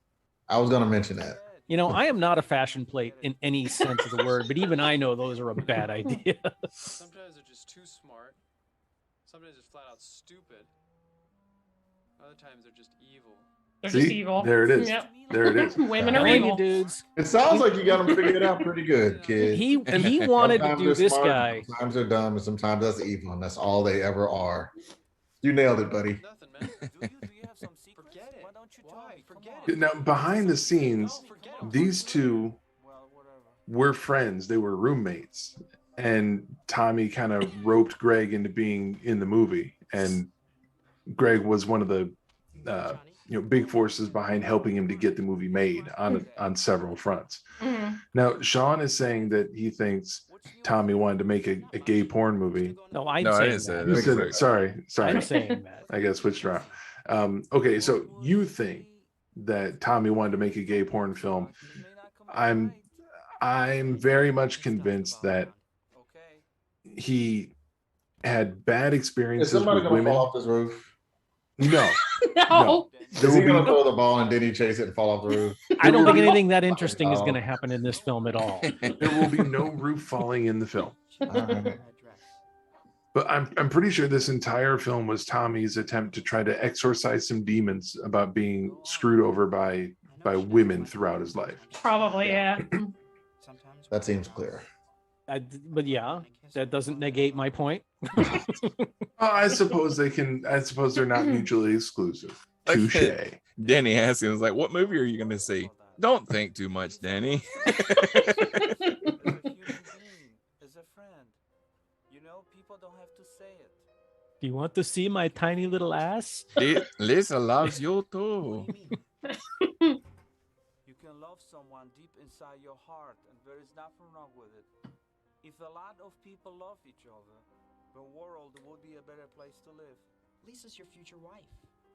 I was gonna mention that. You know, I am not a fashion plate in any sense of the word, but even I know those are a bad idea. Sometimes they're just too smart. Sometimes they're flat out stupid. Other times they're just evil. They're just evil. There it is. Yep. There it is. Women are Telling evil. you, dudes. It sounds like you got them figured out pretty good, kid. He wanted to Sometimes do they're this smart, guy. Sometimes they're dumb, and sometimes that's evil, and that's all they ever are. You nailed it, buddy. Nothing, man. Do you have some secrets? Forget it. Why don't you tell Why? me? Come Forget on. it. Now, behind the scenes, No, forget it. these two Well, whatever. were friends. They were roommates. And Tommy kind of roped Greg into being in the movie. And Greg was one of the big forces behind helping him to get the movie made on several fronts. Mhm. Now, Sean is saying that he thinks Tommy wanted to make a gay porn movie. No, I'm No, I saying didn't say that. that. You said it. Sorry. I'm saying that. I guess switched around. Okay, so you think that Tommy wanted to make a gay porn film? I'm very much convinced that he had bad Is experiences somebody with gonna women. fall off this roof? No, No. there Is he will gonna be throw the ball and then he chase it and fall off the roof? I don't think anything that interesting is going to happen in this film at all. there will be no roof falling in the film. Alright. But I'm pretty sure this entire film was Tommy's attempt to try to exorcise some demons about being screwed over by women throughout his life. Probably, yeah. That seems clear. But yeah, that doesn't negate my point. I suppose they're not mutually exclusive. Like Touche. Danny Haskins was like, "What movie are you going to see?" Don't think too much, Danny. As a friend, you know, people don't have to say it. Do you want to see my tiny little ass? Lisa loves you too. You can love someone deep inside your heart, and there is nothing wrong with it. If a lot of people love each other, the world would be a better place to live. Lisa's your future wife.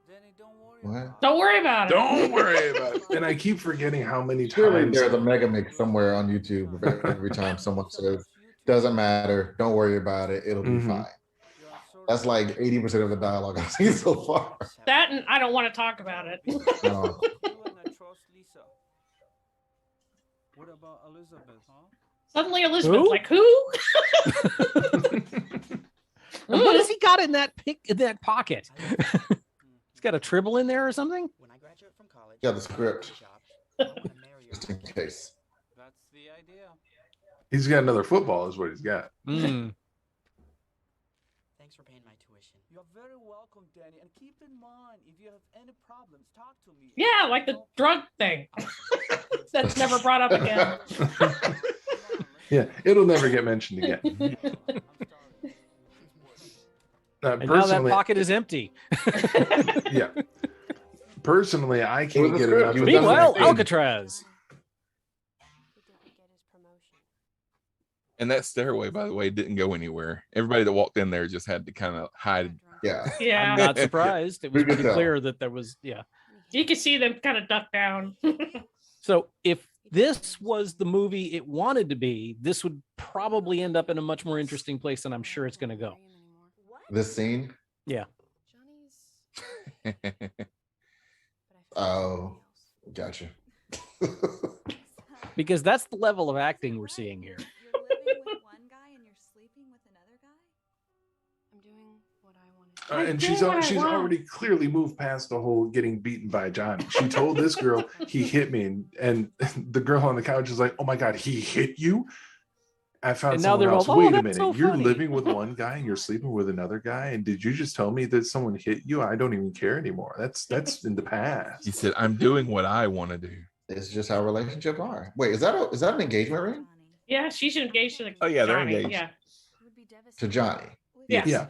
Danny, don't worry What? about it. Don't worry about it. Don't worry about it. And I keep forgetting how many Surely times. there's a mega mix somewhere on YouTube of every time someone says, "Doesn't matter, don't worry about it, it'll be Mhm. fine." That's like 80% of the dialogue I've seen so far. That and I don't want to talk about it. No. You and I trust Lisa. What about Elizabeth, huh? Suddenly Elizabeth, Who? like, who? And what has he got in that pocket? He's got a tribble in there or something? When I graduate from college, Yeah, the script. I want to marry Just her. in case. That's the idea. He's got another football, is what he's got. Mm. Thanks for paying my tuition. You're very welcome, Danny. And keep in mind, if you have any problems, talk to me. Yeah, like the drug thing. That's never brought up again. Yeah, it'll never get mentioned again. And now that Personally, pocket is empty. yeah. Personally, I was can't a get script. enough You of done Meanwhile, everything. Alcatraz. He didn't get his promotion. And that stairway, by the way, didn't go anywhere. Everybody that walked in there just had to kind of hide. Yeah. Yeah. I'm not surprised. It was We could pretty tell. clear that there was, yeah. You can see them kind of duck down. So if this was the movie it wanted to be, this would probably end up in a much more interesting place than I'm sure it's going to go. This scene. Oh, gotcha. Because that's the level of acting we're seeing here. You're living with one guy and you're sleeping with another guy? I'm doing what I want to do. and Yeah, she's wow. already clearly moved past the whole getting beaten by Johnny. She told this girl he hit me, and the girl on the couch is like, "Oh my god, he hit you!" I found And now someone they're else. all, "Oh, Wait a that's minute, so you're funny." living with one guy and you're sleeping with another guy, and did you just tell me that someone hit you? I don't even care anymore. That's in the past. He said, "I'm doing what I want to do." It's just how relationships are. Wait, is that an engagement ring Yeah, she's engaged to the Oh, yeah, they're Johnny. engaged. Yeah. to Johnny? Yeah. Yeah.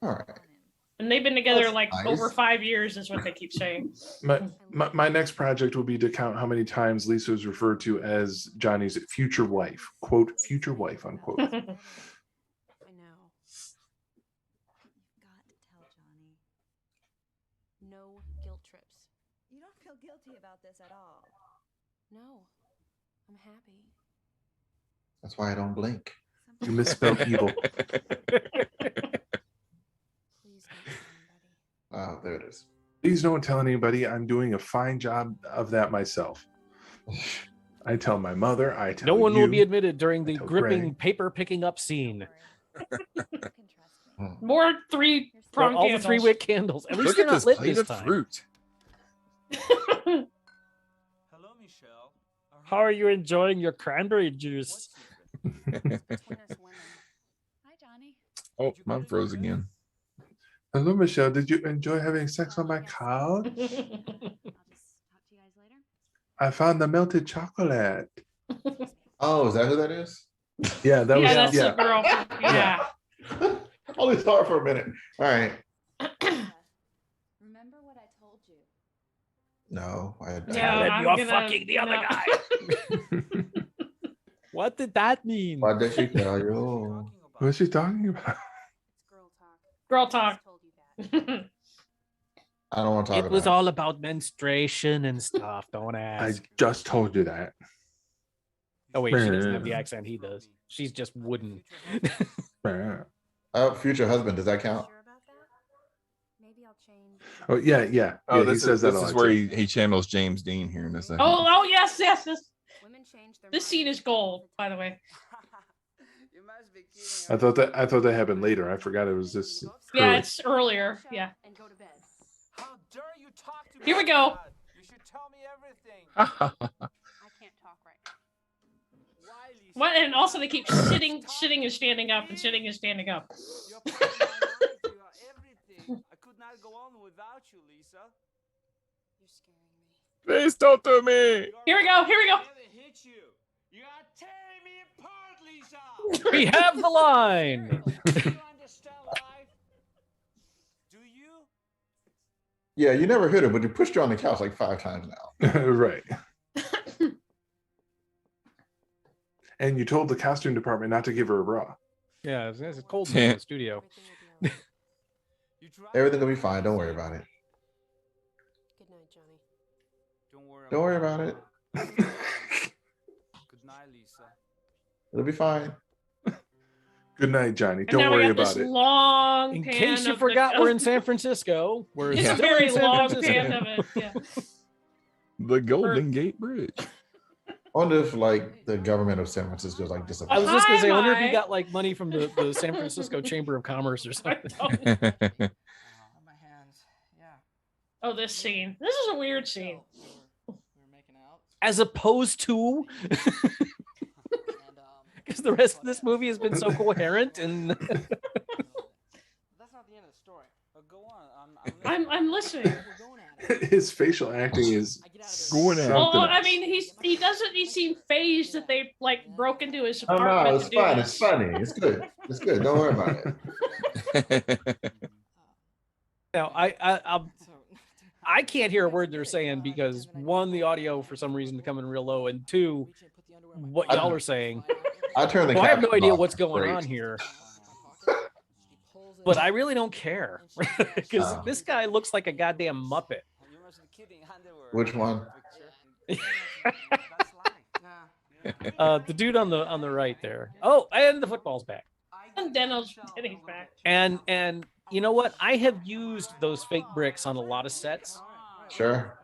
All right. And they've been together That's like nice. over 5 years, is what they keep saying. My next project will be to count how many times Lisa is referred to as Johnny's future wife, quote, future wife, unquote. I know. You've got to tell Johnny. No guilt trips. You don't feel guilty about this at all. No, I'm happy. That's why I don't blink. You misspelled evil. Please don't tell anybody. Oh, there it is. Please don't tell anybody. I'm doing a fine job of that myself. I tell my mother. I tell No one you. will be admitted during the tell gripping Greg. paper picking up scene. More three prong All the candles. 3-wick candles. At least Look they're at not this lit plate this of time. fruit. Hello, Michelle. How are you enjoying your cranberry juice? Between us women. Hi, Johnny. Oh, mine froze again. Hello, Michelle. Did you enjoy having sex on my couch? I'll just talk to you guys later. I found the melted chocolate. Oh, is that who that is? Yeah, that was Yeah, that's yeah. the girl. Yeah. Only saw it for a minute. All right. Remember what I told you? No, I No, Tell him I'm you're gonna- fucking the other no. guy. What did that mean? Why did she tell you? What's she talking about? It's girl talk. Girl I talk. just told you that. I don't want to talk It about was it. all about menstruation and stuff. Don't I ask. just told you that. Oh wait, she doesn't have the accent he does. She's just wooden. Future husband, does that count? Sure about that? Maybe I'll change. Oh yeah. Oh, Yeah, this he says that. this a is lot, where too. he channels James Dean here in a second. Oh, yes. Women change their This scene is gold, by the way. You must be kidding. I thought that happened later. I forgot it was this. Yeah, early. it's earlier. Yeah. And go to bed. How dare you talk to me Here we like go. that? You should tell me everything. I can't talk right now. Why, Lisa? What? And also they keep sitting and standing up, and sitting and standing up. You're part of my life. You are everything. I could not go on without you, Lisa. You're scaring me. Please talk to me. Here we go. Here we go. I never hit you. You are tearing me apart, Lisa. We have the line. Do you understand life? Do you? Yeah, you never hit her, but you pushed her on the couch like 5 times now. Right. And you told the costume department not to give her a bra. Yeah, it's cold in the studio. Everything will be all right. You tried? Everything will be fine. Don't worry about it. Good night, Johnny. Don't worry about it. Good night, Lisa. It'll be fine. Good night, Johnny. And Don't now we worry got this about it. long In pan case you of forgot, the, we're in San Francisco. We're It's Yeah. a still very in San long Francisco. pan of it. Yeah. The Golden Gate Bridge. I wonder if like the government of San Francisco is like I disappointed. was just gonna say, I wonder if Hi, he got like money from the San Francisco Chamber of Commerce or something. Oh, my hands. Yeah. Oh, this scene. This is a weird scene. So, we were making out. As opposed to, And, because the rest of this movie has been so coherent and that's not the end of the story. But go on. I'm listening. We're going at it. His facial acting is I get out of there. Going at Well, something I else. mean, he doesn't. He seemed phased that they like broke into his Oh apartment no, to it's do fine. this. It's funny. It's good. It's good. Don't worry about it. now So, I can't hear a word they're saying because one, the audio for some reason is coming real low, and two, reach in, put the underwear in my what pocket. y'all are saying. I turned the Well, I have no captions idea off. what's going Great. on here, She pulls it but I out, really don't care and she because Oh. this guy looks like a goddamn Muppet. You must be kidding. Underwear. Which one? Picture. That's life. Nah. The dude on the right there. Oh, and the football's back. And Dennis back. And you know what? I have used those fake bricks on a lot of sets. Sure.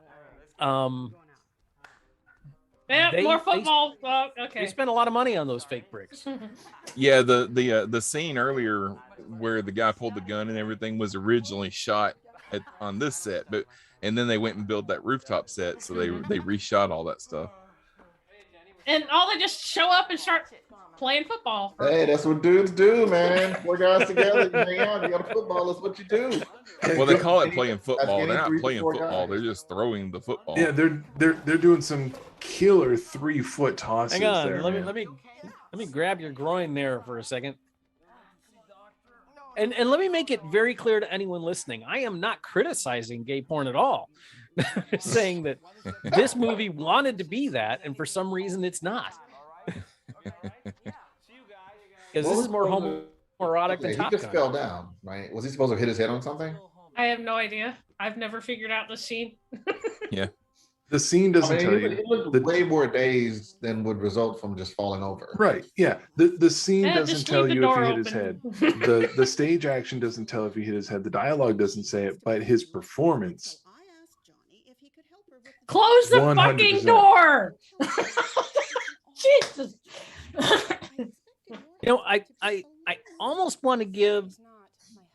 Yeah, They- more they- football. They Okay. spent a lot of money on those fake bricks. Yeah, the scene earlier where the guy pulled the gun and everything was originally shot on this set, and then they went and built that rooftop set, so they reshot all that stuff. And all they just show up and start playing football. Hey, that's what dudes do, man. 4 guys together, you hang out, you got a football. That's what you do. Well, they call it playing football. That's They're not any 3 to playing 4 football. guys. They're just throwing the football. Yeah, they're doing some killer 3-foot tosses. Hang on, there, let man. me grab your groin there for a second. And let me make it very clear to anyone listening. I am not criticizing gay porn at all. I'm just saying that this movie wanted to be that, and for some reason it's not. Because this is more homoerotic than He Top just Gun. fell down, right? Was he supposed to hit his head on something? I have no idea. I've never figured out the scene. Yeah. The scene doesn't tell he you. looked way more dazed than would result from just falling over. Right. Yeah. The scene Yeah, doesn't just tell leave the you if he door hit his head. open. The stage action doesn't tell if he hit his head. The dialogue doesn't say it, but his performance. Close the fucking 100%. door. Jesus. You know, I almost want to give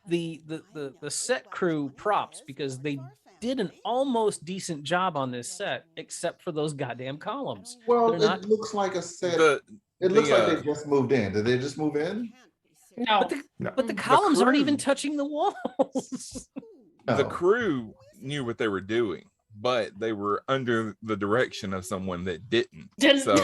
the set crew props because they did an almost decent job on this set, except for those goddamn columns. Well, They're not. it looks like a set. The- It looks the, like they just moved in. Did they just move in? No. But the columns aren't crew- even touching the walls. The Oh. crew knew what they were doing, but they were under the direction of someone that didn't. Didn't- So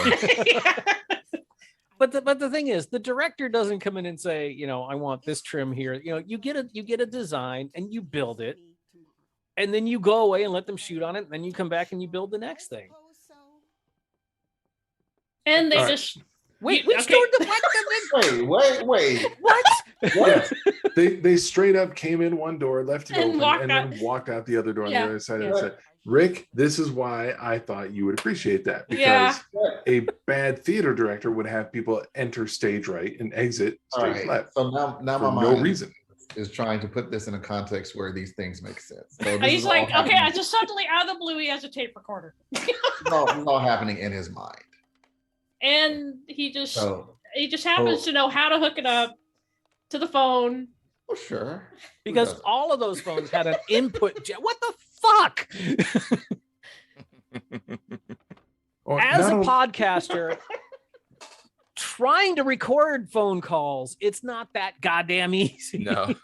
But the thing is, the director doesn't come in and say, you know, I want this trim here. You know, you get a design and you build it, and then you go away and let them shoot on it, and then you come back and you build the next thing. And they All right. just Wait, You- which okay. door? Wait. What? What? They straight up came in one door, left it And open, walked and out. then walked out the other door on Yeah. the other side and said, Rick, this is why I thought you would appreciate that. Because Yeah. a bad theater director would have people enter stage right and exit All stage right. left So now for my no mind reason. is trying to put this in a context where these things make sense. So this he's is all like, okay, happening- I just suddenly out of the blue he has a tape recorder. no, it's all happening in his mind. And he just So, happens to know how to hook it up to the phone. well, sure. Because doesn't? all of those phones had an input. What the fuck? Or As not a only- podcaster, trying to record phone calls, it's not that goddamn easy. no.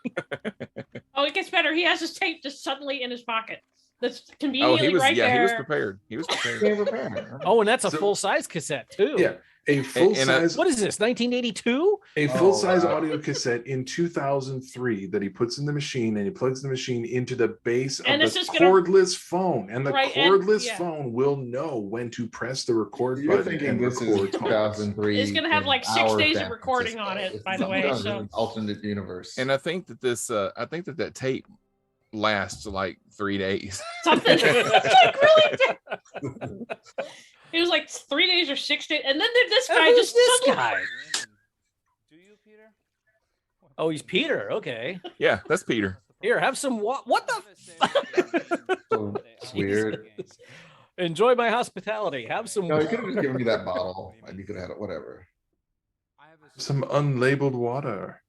Oh, it gets better. He has his tape just suddenly in his pocket. That's Oh, conveniently he was right yeah, there. he was prepared. He was prepared. Can't repair. Oh, and that's a So- full size cassette too. yeah, a full and size What is this? 1982? a full size wow. audio cassette in 2003 that he puts in the machine, and he plugs the machine into the base And of it's the just gonna- cordless phone, and the Right, and- cordless yeah. phone will know when to press the record You're button thinking and this is record tones. 2003. It's gonna have, in like, 6 our days of San recording on Francisco. it, It's by the way, done in so- an alternate universe. And I think that this I think that tape lasts like 3 days. Something. It's like really. It was like 3 days or 6 days, and then this guy Who's just this suddenly- guy? Do you, Peter? Oh, he's Peter. Okay. Yeah, that's Peter. Here, have some what the So it's weird. enjoy my hospitality. Have some No, you could have just given me that bottle, and you could have had it. Whatever. I have a Some unlabeled water.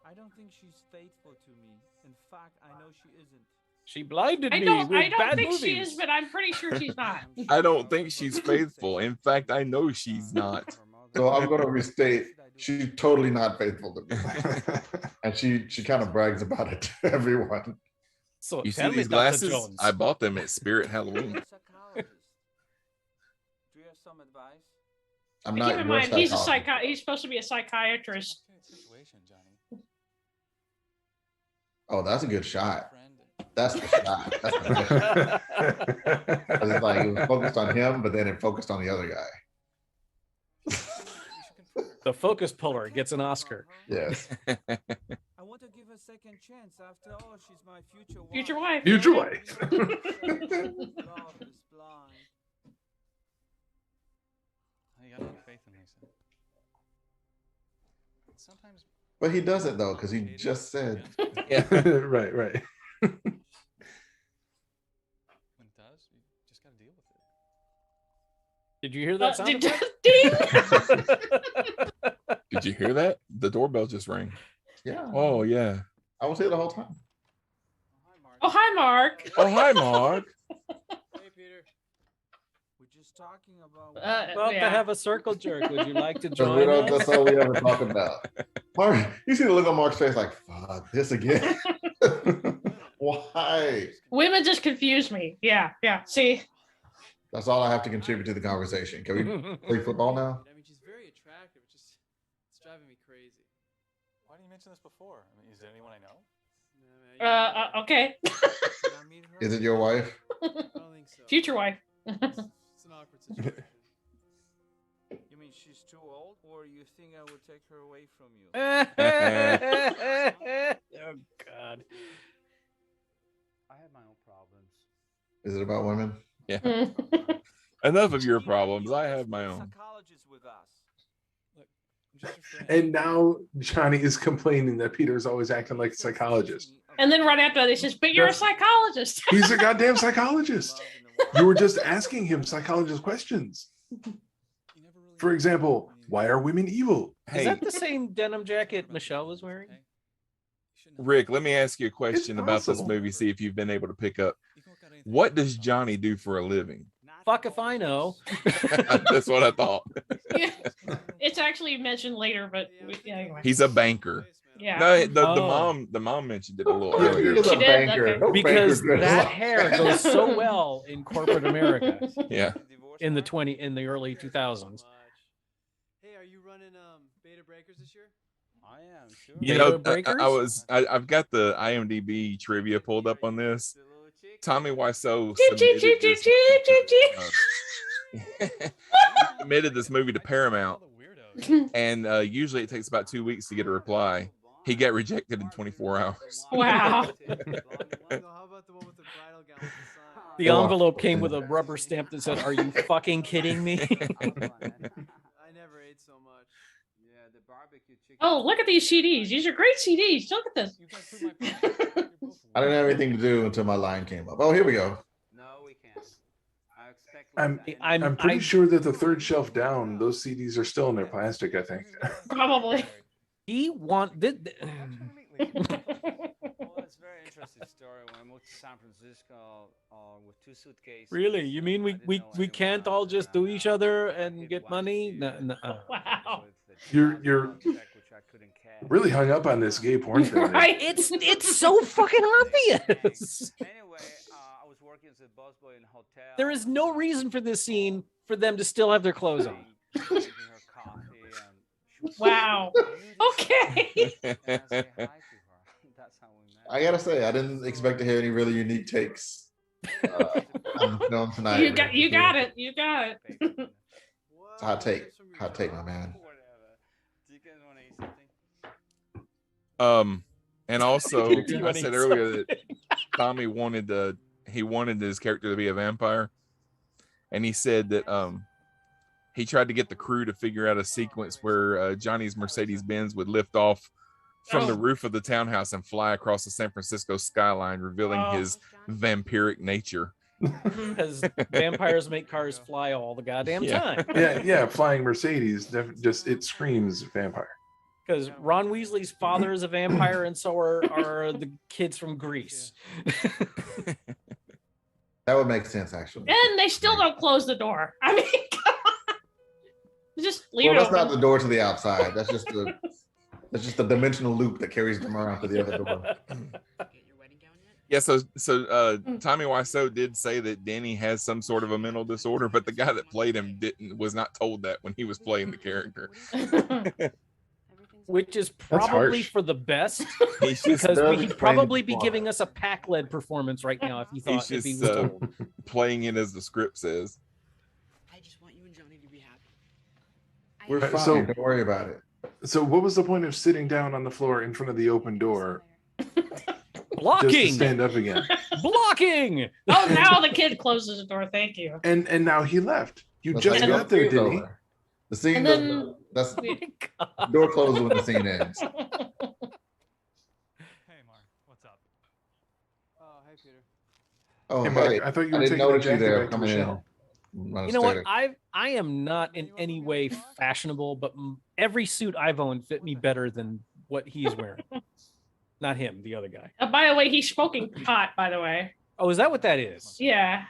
I don't think she's faithful to me. In fact, I know she isn't. She blinded I me don't. with I don't bad think movies. she is, but I'm pretty sure she's not. I don't think she's faithful. In fact, I know she's not. So I'm going to restate. She's totally not faithful to me, and she kind of brags about it to everyone. So You see tell me, these Dr. glasses? Jones. I bought them at Spirit Halloween. Psychologist. Do you have some advice? I'm Keep not. in your mind, he's a psychologist. He's supposed to be a psychiatrist. Situation, Johnny. Oh, that's a good shot. Friend. That's the shot. That's the shot. 'Cause it's like it was focused on him, but then it focused on the other guy. The focus puller gets an Oscar. Yes. I want to give her a second chance. After all, she's my future wife. Future wife. Future wife. Love is blind. You got a lot of faith in Lisa. Sometimes But he doesn't though, because he just said. Yeah. right. when it does, you just got to deal with it. Did you hear that sound effect? Did you hear that? The doorbell just rang. Yeah. Oh yeah. I was here the whole time. Oh, hi, Mark. Oh hi, Mark. Hey, Peter. We're just talking about. Well, Yeah. to have a circle jerk. Would you like to Because join us? that's all we ever talk about. Mark, you see the look on Mark's face, like, fuck this again. Why? Women just confuse me. Yeah, yeah. See, That's all I have to contribute to the conversation. Can we play football now? I mean, she's very attractive. It's driving me crazy. What do you mentioned this before. I mean, is there anyone I know? Okay. Is it your wife? I don't think so. Future wife. It's an awkward situation. You mean she's too old, or you think I would take her away from you? Oh God. I have my own problems. Is it about women? Yeah. Enough of your problems. I have my own. Psychologist with us. Look, I'm just your friend. And now Johnny is complaining that Peter's always acting like a psychologist. And then right after that, he says, "But you're a psychologist." He's a goddamn psychologist. You were just asking him psychologist questions. For example, why are women evil? Is Hey, that the same denim jacket Michelle was wearing? Rick, let me ask you a question about this possible. movie. See if you've been able to pick up. What does Johnny do for a living? Fuck if I know. That's what I thought. Yeah. It's actually mentioned later, but anyway. He's a banker. Yeah. No, the Oh. mom mentioned it a little Yeah, earlier. he's a She did? banker. Okay. No Because bankers dress that like hair goes so well in corporate America Yeah. in the early 2000s. Hey, are you running Beta Breakers this year? I am sure. You Beta know, Breakers? I've got the IMDb trivia pulled up on this. Tommy Wiseau Cheep, cheep, cheep, cheep, cheep, cheep, cheep. submitted this movie to Paramount, and usually it takes about 2 weeks to get a reply. He got rejected in 24 hours. Wow. No, how about the one with the bridal gown with the sign? The envelope came with a rubber stamp that said, "Are you fucking kidding me?" I never ate so much. Yeah, the barbecue chicken. Oh, look at these CDs. These are great CDs. Look at this. I didn't have anything to do until my line came up. Oh, here we go. No, we can't. I expect. I'm pretty sure that the third shelf down, those CDs are still in their plastic, I think. Probably. He wanted. Well, it's a very interesting story. When I moved to San Francisco with 2 suitcases. Really? You mean we can't all just do each other and get money? No, no. Wow. You're really hung up on this gay porn film. Right? It's so fucking obvious. Anyway, I was working as a busboy in a hotel. There is no reason for this scene for them to still have their clothes on. Making her coffee and she was Wow. Okay. and I say hi to her. That's how we met. I gotta say, I didn't expect to hear any really unique takes on the film tonight. You got it. You got it. It's a hot take. Hot take, my man. Whatever. Do you guys want to eat something? And also Do you I wanna said eat earlier that Tommy wanted his character to be a vampire, and he said that he tried to get the crew to figure out a sequence where Johnny's Mercedes-Benz would lift off from the roof of the townhouse and fly across the San Francisco skyline, revealing his vampiric nature. Because vampires make cars fly all the goddamn time. Yeah, flying Mercedes, it screams vampire. Because Ron Weasley's father is a vampire, and so are the kids from Greece. That would make sense, actually. And they still don't close the door. I mean, come on. Just leave Well, it that's open. not the door to the outside. That's just the dimensional loop that carries them around to the other door. Yeah, so Tommy Wiseau did say that Denny has some sort of a mental disorder, but the guy that played him was not told that when he was playing the character. Which is That's probably harsh. for the best, He's just, because does he'd explain probably the be plot. giving us a pack-led performance right now if he he's was just told. playing it as the script says. I just want you and Johnny to be happy. We're fine. So- Don't worry about it. So what was the point of sitting down on the floor in front of the open door just to Blocking! stand up again? Blocking! Oh, now the kid closes the door. Thank you. And now he left. You That's just how you know got there, the scene's didn't he? over. The scene And doesn't. then- That's door closes when the scene ends. Hey, Mark, what's up? Oh, hey, Peter. Oh, Hey, hey, Mark, I thought you were I didn't taking the notice you jacket there back to coming in. Michelle. You know what? I am not in any way fashionable, but every suit I've owned fit me better than what he's wearing. Not him, the other guy. By the way, he's smoking pot, by the way. Oh, is that what that is? Yeah.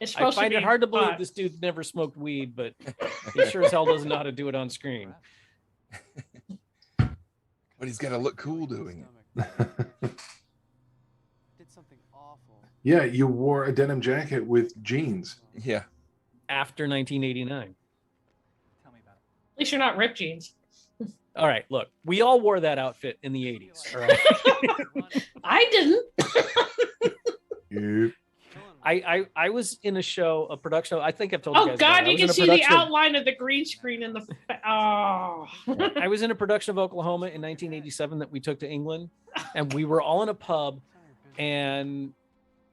It's I supposed find to it be hard to believe pot. this dude never smoked weed, but he sure as hell doesn't know how to do it on screen. But he's got to look cool doing it. Did something awful. Yeah, you wore a denim jacket with jeans. Yeah. After 1989. Tell me about it. At least you're not ripped jeans. All right, look, we all wore that outfit in the 80s. All right. I didn't. Yep. I was in a show, a production. I think I've told you Oh guys. about God, it. I you was can in a see the production of- outline of the green screen in the. Oh. I was in a production of Oklahoma in 1987 that we took to England, and we were all in a pub, and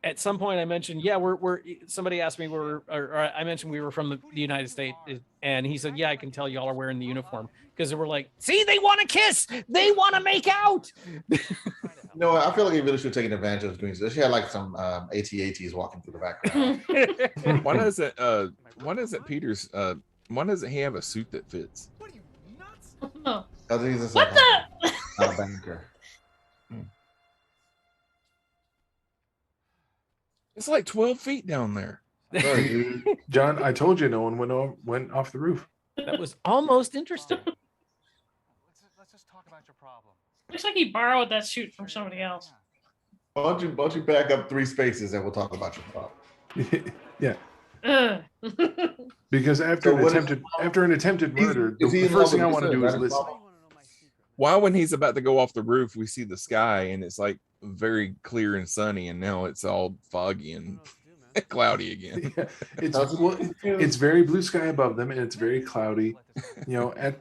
at some point I mentioned, yeah, we're somebody asked me or I mentioned we were from the United States, and he said, yeah, I can tell y'all are wearing the uniform, because they were like, see, they want to kiss, they want to make out. No, I feel like he really should have taken advantage of the green. She had like some AT-ATs walking through the background. Why doesn't Peter's why doesn't he have a suit that fits? Oh. I think he's just What like the? a banker. It's like 12 feet down there. Sorry, dude. John, I told you no one went off the roof. That was almost interesting. Let's just talk about your problem. Looks like he borrowed that suit from somebody else. Why don't you back up 3 spaces and we'll talk about your problem. Yeah. Ugh. Because after an attempted murder, is he the in first love thing I with want to his do is son? listen. Why, when he's about to go off the roof, we see the sky and it's like very clear and sunny, and now it's all foggy and cloudy again. Yeah, it's very blue sky above them, and it's very cloudy. At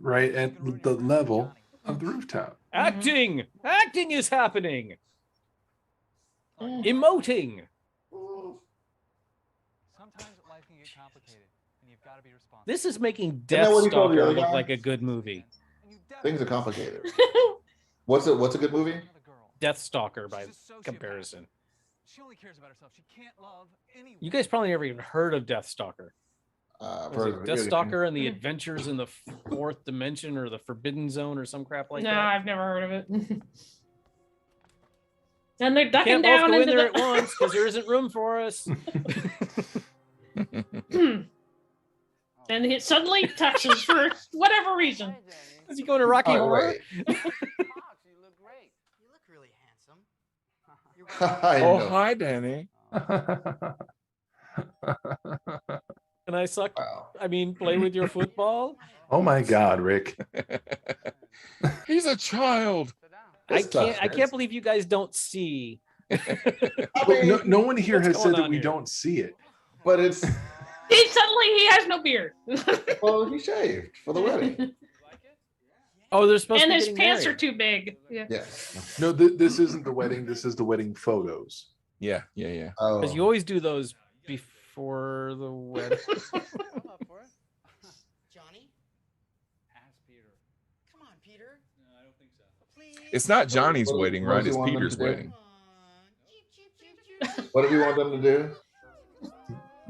the level of the rooftop. Acting is happening. Emoting. Sometimes life can get complicated, and you've got to be responsible. This is making that Death what he told the Stalker other look guy? like a good movie. Things are complicated. What's a good movie? Death Stalker by comparison. She only cares about herself. She can't love anyone. You guys probably never even heard of Death Stalker. I've Was heard it of it. Death Yeah, Stalker and the Adventures in the Fourth Dimension or the Forbidden Zone or some crap like No, that? I've never heard of it. And they're ducking Can't both down go in into there the. at once because there isn't room for us. And it suddenly touches for whatever reason. Is he going to Rocky Oh, Horror? wait. You look great. You look really handsome. I Oh, know. hi, Danny. Can I suck? Wow. I mean, play with your football? Oh my God, Rick! He's a child. I can't believe you guys don't see. No one here What's has going said that on we here? don't see it. But it's He has no beard. well, he shaved for the wedding. Oh, they're supposed And to be his getting pants married. are too big. Yeah. Yeah. No, this isn't the wedding. This is the wedding photos. Yeah. Oh. Because you always do those before the wedding. Johnny, Ask Peter. come on, Peter. No, I don't think so. Please. It's not Johnny's What- wedding, what right? does It's he want them Peter's to do? wedding. What do you want them to do?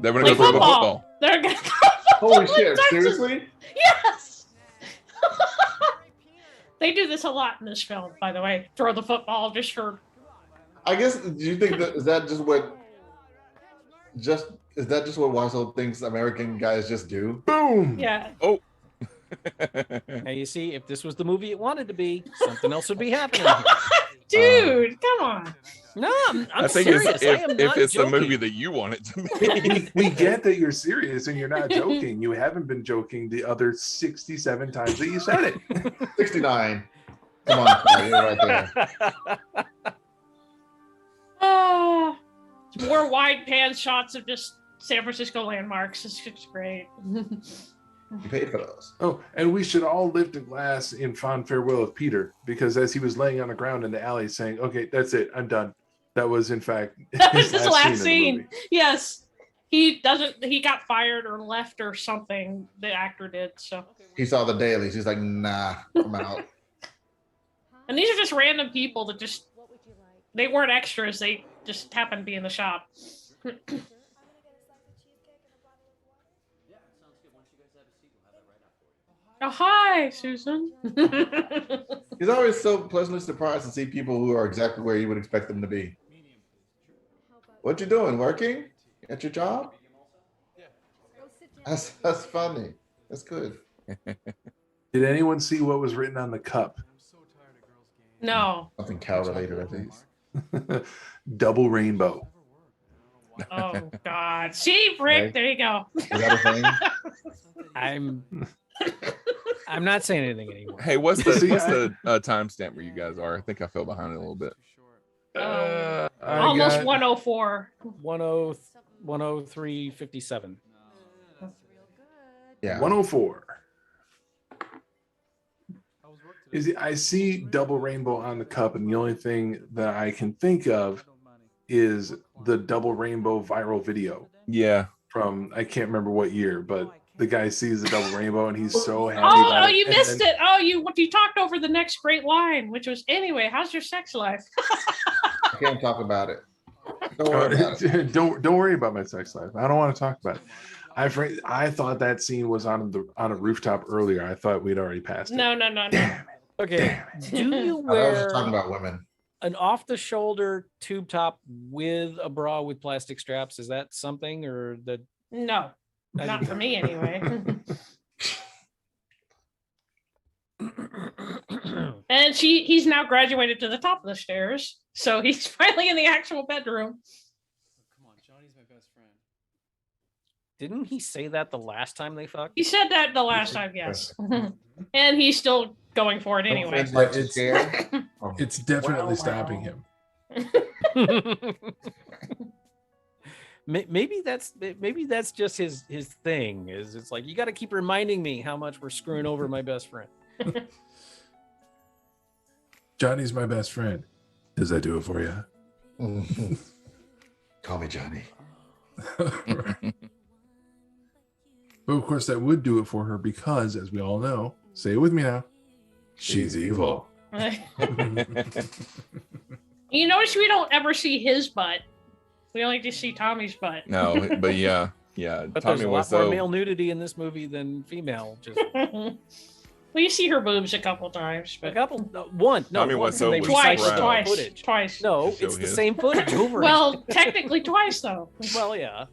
They're going Play to go throw the football. football. They're gonna Holy shit! Texas. Seriously? Yes. They do this a lot in this film, by the way. Throw the football just for. I guess. Do you think that is that just what? Is that just what Wassel thinks American guys just do? Boom. Yeah. Oh. Now you see, if this was the movie it wanted to be, something else would be happening. Dude, come on. No, I'm I think serious. it's, I am if not it's joking. the movie that you want it to be. We get that you're serious and you're not joking. You haven't been joking the other 67 times that you said it. 69. Come on, Ty, you're right there. Oh, more wide pan shots of just San Francisco landmarks. It's just great. You paid for those. Oh, and we should all lift a glass in fond farewell of Peter, because as he was laying on the ground in the alley saying, okay, that's it, I'm done. That was, in fact, That was his last in the scene. movie. Yes. He got fired or left or something. The actor did. So, He saw the dailies. He's like, nah, I'm out. and these are just random people that just, they weren't extras. They just happened to be in the shop. Oh, hi, Susan. He's always so pleasantly surprised to see people who are exactly where you would expect them to be. What you doing? Working at your job? That's funny. That's good. Did anyone see what was written on the cup? No. Something cow related, I think. Double rainbow. Oh, God. See, Rick, Okay. there you go. Is that a thing? I'm not saying anything anymore. Hey, what's the See, timestamp where you guys are? I think I fell behind it a little bit. Almost 104. 103:57. Yeah. 104. I see double rainbow on the cup, and the only thing that I can think of is the double rainbow viral video. Yeah. From I can't remember what year, but the guy sees the double rainbow and he's so happy. Oh, about you it. missed it. Oh, you talked over the next great line, which was, anyway, how's your sex life? I can't talk about it. Don't worry about it. Don't worry about my sex life. I don't want to talk about it. I thought that scene was on a rooftop earlier. I thought we'd already passed it. No. Okay. Do you I was wear talking about women. an off-the-shoulder tube top with a bra with plastic straps? Is that something, or the? No, not for me anyway. And he's now graduated to the top of the stairs, so he's finally in the actual bedroom. Come on, Johnny's my best friend. Didn't he say that the last time they fucked? He said that the last time, yes. And he's still going for it anyway. It's definitely stopping him. Maybe that's just his thing. Is it's like, you got to keep reminding me how much we're screwing over my best friend. Johnny's my best friend. Does that do it for you? Call me Johnny. But of course, that would do it for her because, as we all know, say it with me now, she's evil. You notice we don't ever see his butt. We only just see Tommy's butt. No, but yeah. But Tommy there's a lot Wiseau. more male nudity in this movie than female. Just Well, you see her boobs a couple times, but one. No, Tommy once, Wiseau and they was recycled proud. the footage. Twice. No, To show it's the his. same footage over. Well, technically twice though. Well, yeah.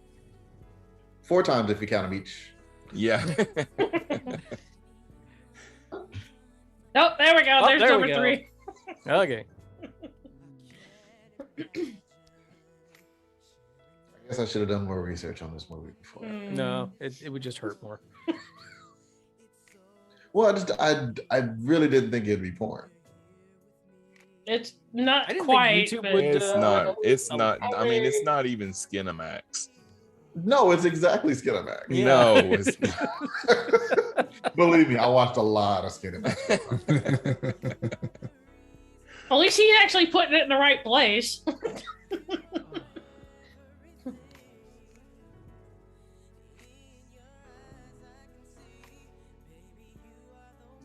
4 times if you count them each. Yeah. Oh, there we go. Oh, There's there we number go. 3. Okay. I guess I should have done more research on this movie before. No, it would just hurt more. Well, I really didn't think it'd be porn. It's not I didn't quite. think YouTube But would, It's not. I mean, it's not even Skinamax. No, it's exactly Skinamax. Yeah. No, it's Believe me, I watched a lot of Skinamax. at least he's actually putting it in the right place.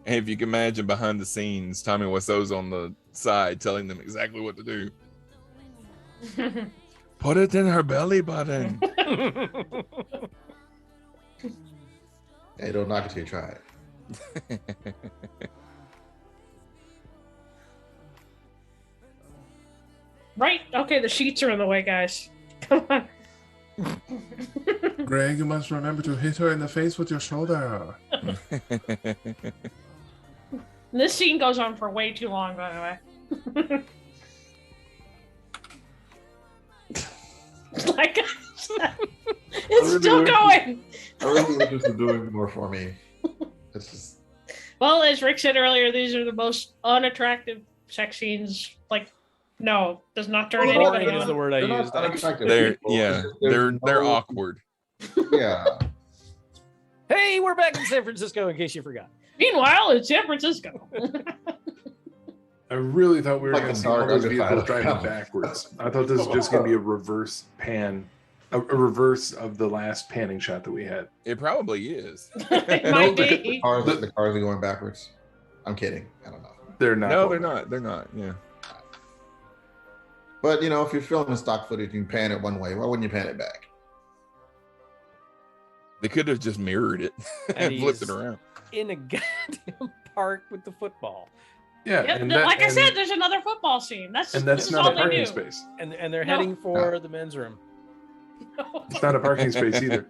Hey, if you can imagine behind the scenes, Tommy Wiseau's on the side telling them exactly what to do. Put it in her belly button. Hey, don't knock it till you try it. Right? Okay, the sheets are in the way, guys. Come on. Greg, you must remember to hit her in the face with your shoulder. This scene goes on for way too long, by the way. Like, it's still going. I really wish this was doing more for me. It's just. Well, as Rick said earlier, these are the most unattractive sex scenes. Like, no, does not turn anybody Boring is the on. word I They're not used. unattractive They're people. yeah, It's just there's they're no- awkward. Yeah. Hey, we're back in San Francisco, in case you forgot. Meanwhile, in San Francisco. I really thought we were Like going a to see all dark those underside vehicles of driving hell. backwards. I thought this was just going to be a reverse pan, a reverse of the last panning shot that we had. It probably is. It might be. The cars are going backwards. I'm kidding. I don't know. They're not. No, going they're back. not. They're not. Yeah. But you know, if you're filming stock footage, you can pan it one way. Why wouldn't you pan it back? They could have just mirrored it and flipped he's it around. in a goddamn park with the football. Yeah, Yep, and like I said, there's another football scene. That's and this that's is not all a they parking do. space. And they're No. heading for the men's room. It's not a parking space either.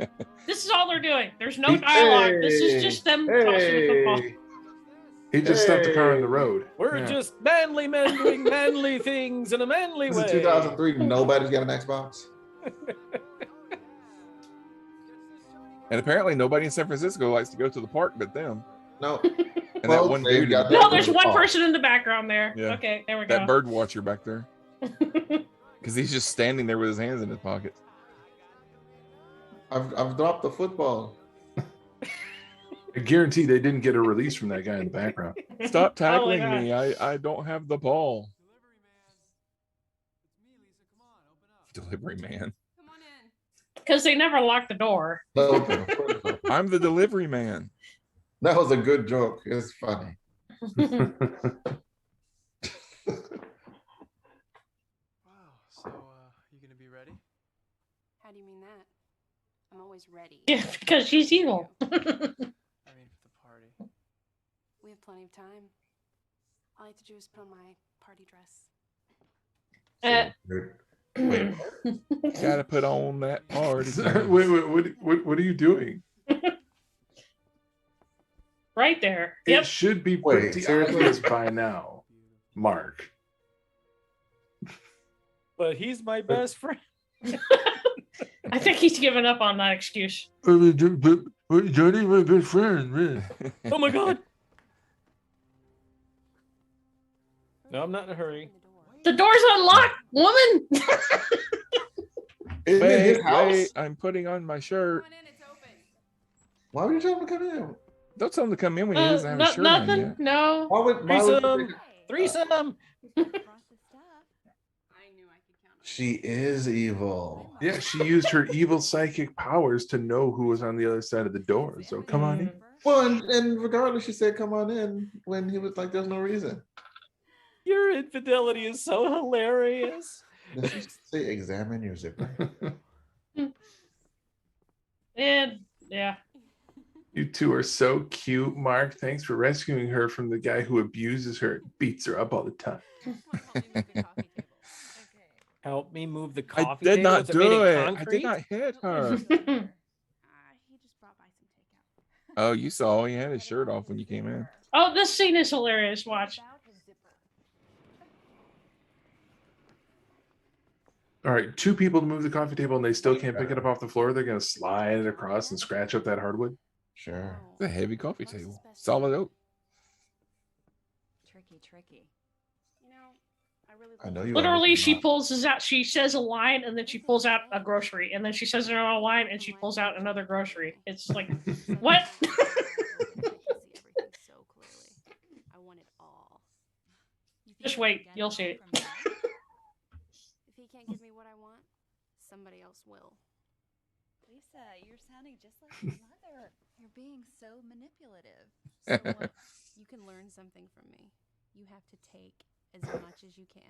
This is all they're doing. There's no dialogue. This is just them tossing the football. He just stopped the car on the road. We're Yeah. just manly men doing manly things in a manly This way. is 2003. Nobody's got an Xbox. And apparently nobody in San Francisco likes to go to the park but them. No. And that one dude. No, there's one person in the background there. Yeah. Okay, there we go. That bird watcher back there. Because he's just standing there with his hands in his pockets. I've dropped the football. I guarantee they didn't get a release from that guy in the background. Stop tackling me. I don't have the ball. Delivery man. Because they never locked the door. I'm the delivery man. That was a good joke. It's funny. Wow. So, you gonna be ready? How do you mean that? I'm always ready. Yeah, because she's evil. I mean, for the party. We have plenty of time. All I have to do is put on my party dress. Wait, gotta put on that party. Wait, what are you doing? Right there. It Yep. should be Wait, pretty seriously? obvious by now, Mark. But he's my best friend. I think he's given up on that excuse. Johnny, my best friend, man. Oh my god. No, I'm not in a hurry. The door's unlocked, woman. Isn't it his house? Wait, I'm putting on my shirt. Why would you tell him to come in? Don't tell him to come in when he doesn't have a shirt on Nothing. yet. No. Why would Threesome. She is evil. Yeah, she used her evil psychic powers to know who was on the other side of the door. So come on in. Well, and regardless, she said, "Come on in," when he was like, "There's no reason." Your infidelity is so hilarious. Did she say, "Examine your zipper"? And yeah. You two are so cute, Mark. Thanks for rescuing her from the guy who abuses her and beats her up all the time. Help me move the I coffee did table. not Is it made do of it. I concrete? did not hit her. Oh, you saw he had his shirt off when you came in. Oh, this scene is hilarious. Watch. All right, two people to move the coffee table and they still can't pick it up off the floor. They're going to slide it across and scratch up that hardwood. Sure. It's a heavy coffee table. Solid oak. Tricky. You know, I really I know you. Literally, she pulls this out. She says a line, and then she pulls out a grocery, and then she says another line, and she pulls out another grocery. It's like, what? Just wait, you'll see it. If he can't give me what I want, somebody else will. Lisa, you're sounding just like your mother. You're being so manipulative. So you can learn something from me. You have to take as much as you can.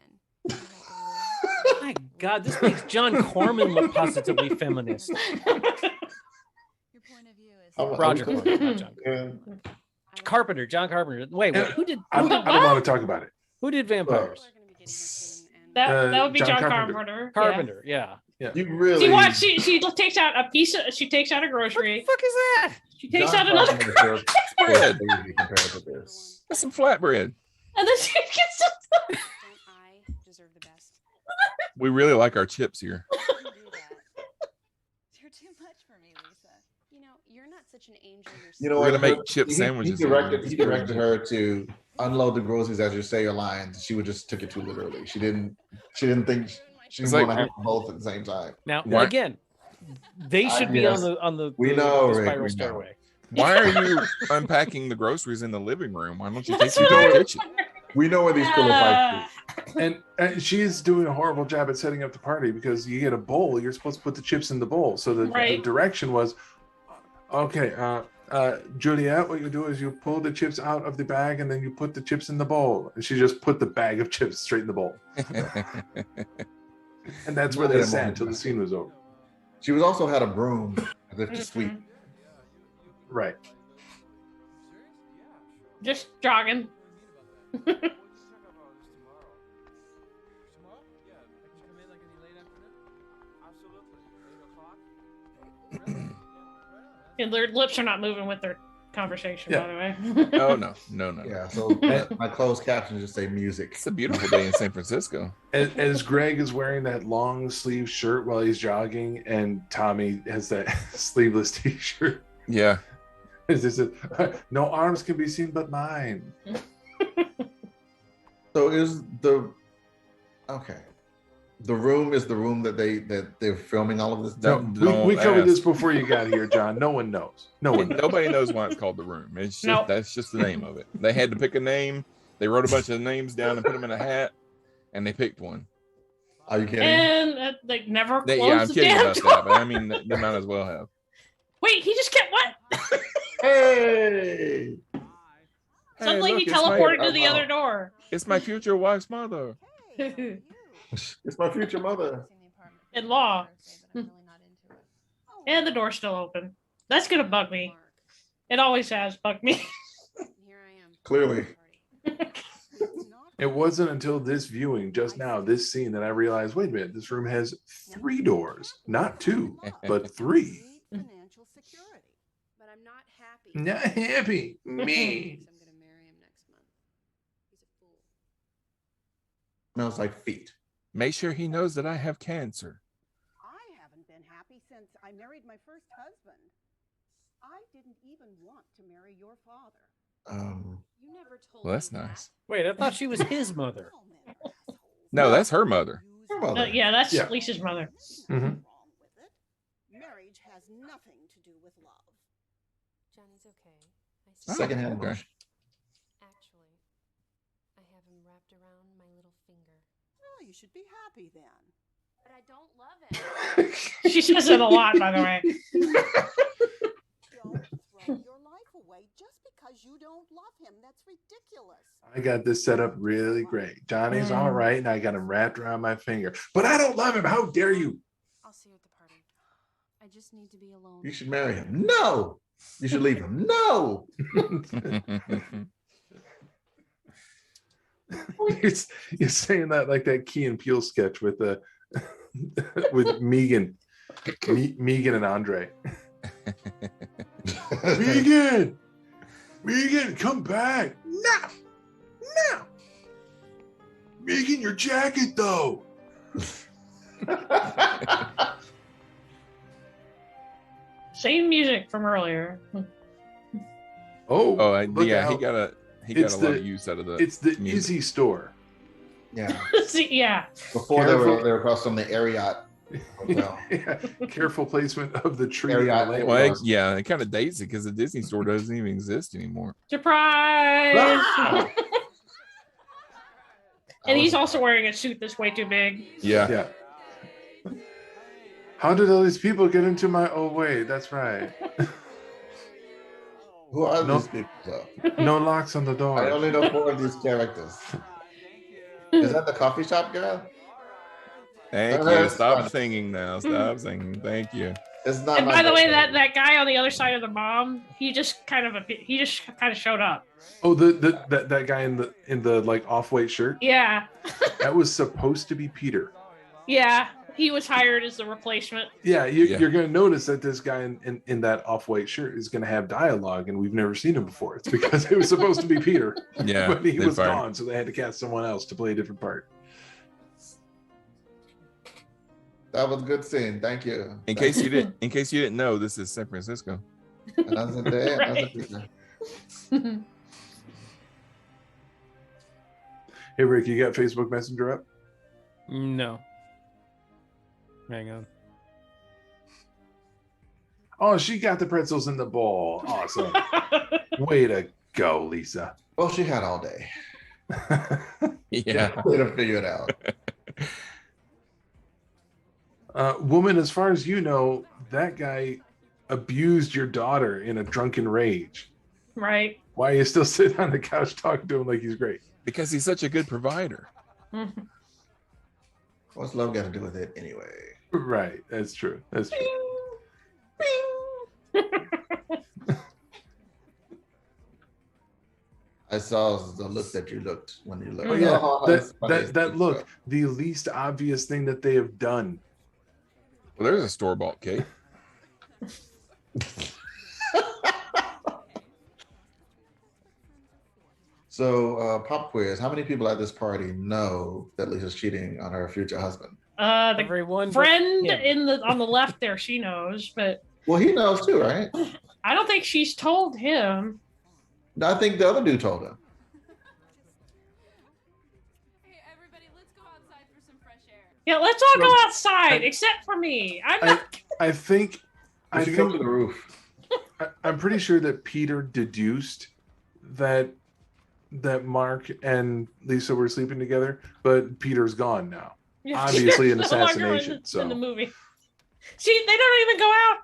You have to live. My God, this makes John Corman look positively feminist. Your point of view is Roger. Not John. Carpenter, John Carpenter. Wait, who did? I don't want to talk about it. Who did vampires? That would be John Carpenter. Carpenter. Carpenter, yeah. You really. See what? She takes out a piece of. She takes out a grocery. What the fuck is that? She takes John out another. Carpenter Bread. compared to this. That's some flatbread. And then she gets. don't I deserve the best? We really like our chips here. You do that. You're too much for me, Lisa. You know, you're not such an angel yourself. You know We're what? gonna make chip sandwiches. He directed her to unload the groceries as you say your lines. She would just took it too literally. She didn't think she It's was like- going to have both at the same time. Now Why- again, they should be Yes. on the We know, the Rick, spiral we know. stairway. Why are you unpacking the groceries in the living room? Why don't you take That's them to what the I- kitchen? We know where these pillow fights And she's doing a horrible job at setting up the party because you get a bowl, you're supposed to put the chips in the bowl. So the Right. direction was, okay, Juliet, what you do is you pull the chips out of the bag and then you put the chips in the bowl. And she just put the bag of chips straight in the bowl. And that's where they Yeah, sat man. until the scene was over. She was also had a broom as if to sweep. Right. Just jogging. And their lips are not moving with their conversation, by the way. Oh no. Yeah, so my closed captions just say music. It's a beautiful day in San Francisco. As Greg is wearing that long sleeve shirt while he's jogging, and Tommy has that sleeveless t-shirt. Yeah. No arms can be seen but mine. So is the room is the room that they're filming all of this? No, Don't we covered ask. this before you got here, John. No one knows. No one knows. Nobody knows why it's called The Room. It's just Nope. that's just the name of it. They had to pick a name. They wrote a bunch of names down and put them in a hat, and they picked one. Are you kidding? And they never closed Yeah, I'm the kidding damn about door. that, but I mean, they might as well have. Wait, he just kept what? Hey! Suddenly look, he it's my- teleported to the other door. It's my future wife's mother. It's my future mother. In law. And the door's still open. That's gonna bug me. It always has bugged me. Clearly. It wasn't until this viewing just now, this scene, that I realized, wait a minute, this room has 3 doors, not 2, but 3. Financial security. But I'm not happy. Not happy. Me. I'm gonna marry him next month. He's a fool. Smells like feet. Make sure he knows that I have cancer. I haven't been happy since I married my first husband. I didn't even want to marry your father. You never told Well, that's me that. nice. Wait, I thought she was his mother. No, that's her mother. Her mother. Yeah, that's Yeah. Lisa's mother. Mhm. Wrong with it. Marriage has nothing to do with love. Johnny's okay. I Oh, Secondhand okay. motion. Actually, I have him wrapped around my little finger. Well, you should be happy then. But I don't love him. She says it a lot, by the way. Don't throw your life away just because you don't love him. That's ridiculous. I got this set up really great. Johnny's all right, and I got him wrapped around my finger. But I don't love him. How dare you? I'll see you at the party. I just need to be alone. You should marry him. No. You should leave him. No. You're saying that like that Key and Peele sketch with with Megan and Andre. Megan, come back. No. Megan, your jacket though. Same music from earlier. Oh, look yeah, he out. got a It's lot of the- use out of the. It's the music. Izzy store. Yeah. See, yeah. Before Careful. they were across from the Ariat Hotel. Yeah, careful placement of the tree. in the Ariat. lamp. Well, yeah, it kind of dates it because the Disney store doesn't even exist anymore. Surprise! Ah! And he's also wearing a suit that's way too big. Yeah. Yeah. How did all these people get into my? Oh wait, that's right. Who are No. these people? Though? No locks on the I door. only know 4 of these characters. Is that the coffee shop girl? Thank you. Stop singing now. Stop singing. Thank you. It's not. And my by the way, girlfriend. that guy on the other side of the mom, he just kind of showed up. Oh, that guy in the like off-white shirt. Yeah, That was supposed to be Peter. yeah. He was hired as the replacement. Yeah, Yeah. you're going to notice that this guy in that off-white shirt is going to have dialogue, and we've never seen him before. It's because it was supposed to be Peter, Yeah. but he they was fired- gone, so they had to cast someone else to play a different part. That was a good scene. Thank you. In case you didn't know, this is San Francisco. Another day, another Right. picture. Hey, Rick, you got Facebook Messenger up? No. Hang on. Oh, she got the pretzels in the bowl. Awesome. Way to go, Lisa. Well, she had all day. Yeah. Way to figure it out. Woman, as far as you know, that guy abused your daughter in a drunken rage. Right. Why are you still sitting on the couch talking to him like he's great? Because he's such a good provider. What's love got to do with it anyway? Right. That's true. That's true. I saw the look that you looked when you looked. Oh, yeah. that's funny. That look, the least obvious thing that they have done. Well, there's a store-bought cake. So, pop quiz. How many people at this party know that Lisa's cheating on her future husband? The Everyone but friend him. on the left there, she knows, but Well, he knows too, right? I don't think she's told him. I think the other dude told him. Yeah, let's all go outside, except for me. I think We should go to the roof. I'm pretty sure that Peter deduced that Mark and Lisa were sleeping together, but Peter's gone now. Yeah, Obviously, an Peter's no longer assassination. in the movie. See, they don't even go out.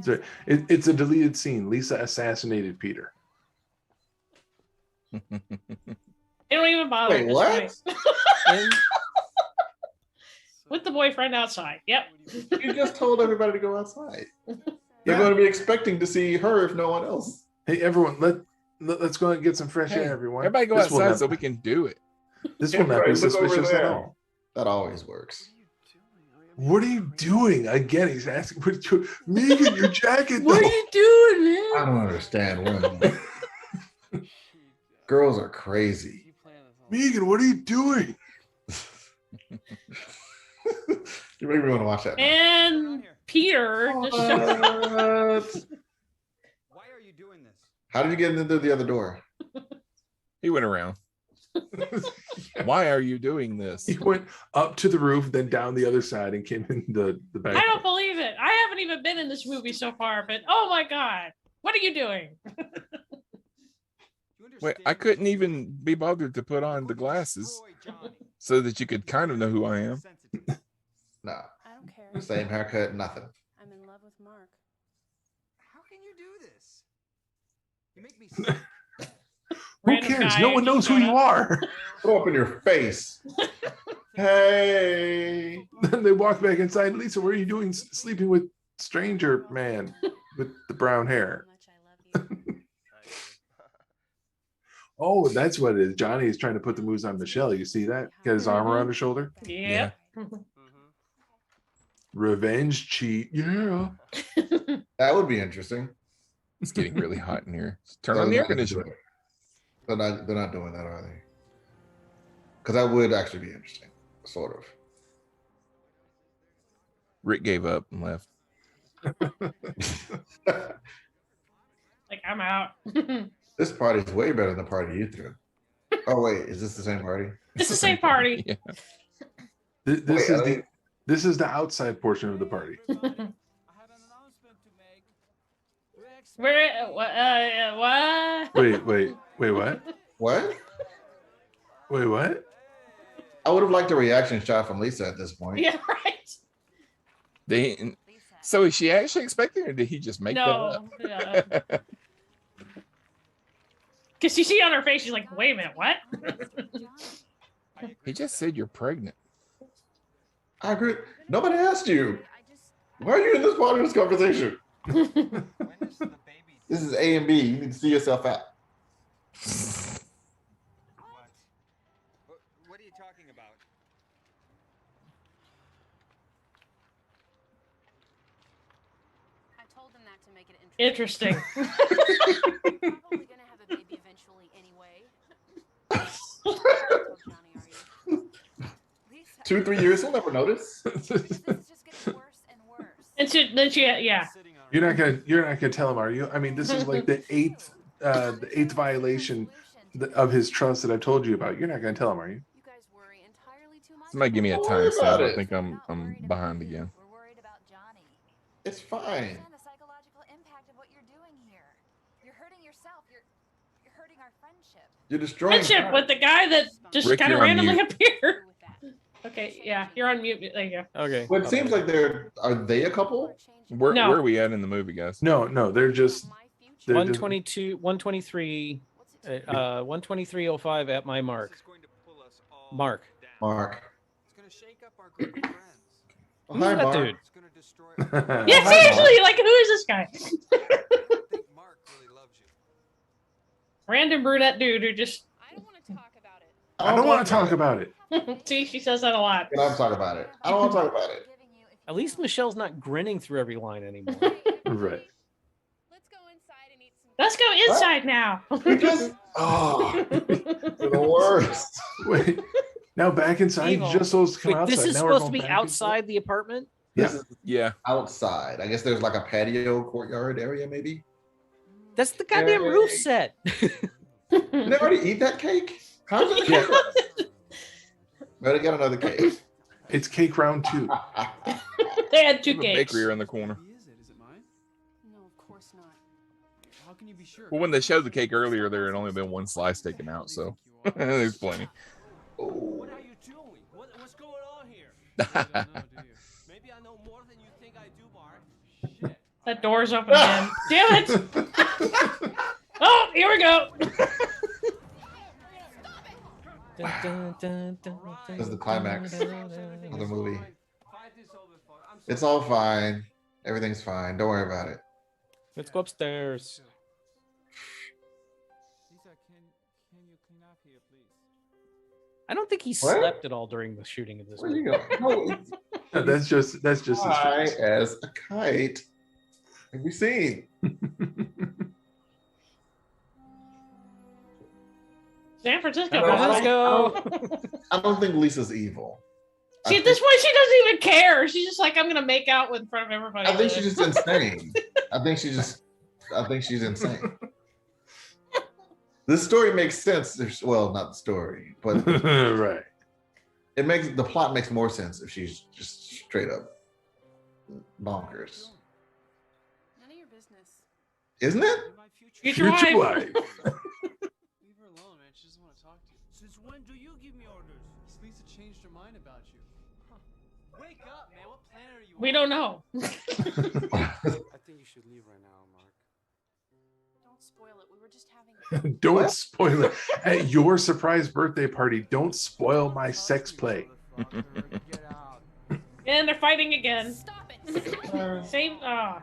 So it's a deleted scene. Lisa assassinated Peter. They don't even bother. Wait, That's what? right. With the boyfriend outside. Yep. You just told everybody to go outside. They're going to be expecting to see her if no one else. Hey, everyone, let's go and get some fresh air, everyone. Everybody go This will outside not- so we can do it. This will not be Right, look over suspicious at there. all. That always works. What are you doing? Again, he's asking, what you, Megan, your jacket. What though. are you doing, man? I don't understand women. Girls are crazy. Megan, what are you doing? You make me want to watch that. And Peter just shows Why are you doing this? How did you get into the other door? He went around. Why are you doing this? He went up to the roof, then down the other side, and came in the back. I don't believe it. I haven't even been in this movie so far, but oh my god, what are you doing? Wait, I couldn't even be bothered to put on the glasses so that you could kind of know who I am. No. I don't care. Same haircut, nothing. I'm in love with Mark. How can you do this? You make me sick. Who Random cares? guy No one just knows who showed you up. are. Throw up in your face. Hey. Then they walk back inside. Lisa, what are you doing sleeping with stranger man with the brown hair? Oh, that's what it is. Johnny is trying to put the moves on Michelle. You see that? Got his arm around her shoulder. Yeah. Revenge cheat. Yeah. That would be interesting. It's getting really hot in here. Turn They're on the air not gonna do conditioner. it. They're not doing that, are they? Because that would actually be interesting, sort of. Rick gave up and left. Like, I'm out. This party's way better than the party you threw. Oh wait, is this the same party? It's the same party. Yeah. This Wait, is this is the outside portion of the party. Where? What? Wait, what? What? Wait, what? I would have liked a reaction shot from Lisa at this point. Yeah, right. They. So is she actually expecting, or did he just make No. that up? Because you see on her face, she's like, wait a minute, what? He just said you're pregnant. I agree. Nobody asked you. Why are you in this part of this conversation? This is A and B. You need to see yourself out. What are you talking about? I told him that to make it Interesting. Probably gonna have a baby eventually anyway. 2-3 years, he'll never notice. And then she, yeah. You're not gonna tell him, are you? I mean, this is like the eighth violation of his trust that I've told you about. You're not gonna tell him, are you? Somebody give me a time so I don't think I'm behind again. It's fine. You're destroying Friendship with the guy that just Rick, kind of you're on randomly mute. appeared. Okay, yeah, you're on mute. There you go. Okay. Well, it seems like are they a couple? Where No. where are we at in the movie, guys? No, they're just 122, 123, 123.05 at my mark. Mark. Mark. Who's Hi, that Mark. dude? Yeah, Hi, seriously, like who is this guy? Random brunette dude who just. I don't want to talk about it. See, she says that a lot. Can I talk about it? I don't want to talk about it. At least Michelle's not grinning through every line anymore. Right. Let's go inside now. Oh, the worst. Wait. Now back inside, Evil. just supposed to come Wait, outside. this is Now we're supposed to going be back outside the apartment? This is Yeah. outside. I guess there's like a patio courtyard area, maybe. That's the goddamn roof set. Did they already eat that cake? How's it? Yeah. Better get another cake. It's cake round 2. They had 2 There's a cakes. bakery around the corner. Is it mine? No, of course not. How can you be sure? Well, when they showed the cake earlier, there had only been one slice taken out, so there's plenty. What are you doing? What's going on here? You don't know, do you? Maybe I know more than you think I do, Mark. Shit. That door's open again. Damn it! Oh, here we go. This is the climax of the movie. Fight this over for. I'm sorry. It's all fine. Everything's fine. Don't worry about it. Let's go upstairs. Lisa, can you clean up here, please? I don't think he What? slept at all during the shooting of this Where you movie. go? No, it's That's just his high face. as a kite. Have you seen? San Francisco. San Francisco. I don't think Lisa's evil. See, at this point, she doesn't even care. She's just like, I'm gonna make out with in front of everybody. I think she's just insane. I think she's insane. This story makes sense. Well, not the story, but Right. the plot makes more sense if she's just straight up bonkers, None of your business. isn't it? My future. Future Future wife. life. Leave her alone, man. She doesn't want to talk to you. Since when do you give me orders? Lisa changed her mind about you. Wake up, man. What planet are you We on? don't know. I think you should leave right now, Mark. Don't spoil it. We were just having. Don't What? spoil it. At your surprise birthday party, don't spoil my sex play. Get out. And they're fighting again. Stop it. Same. I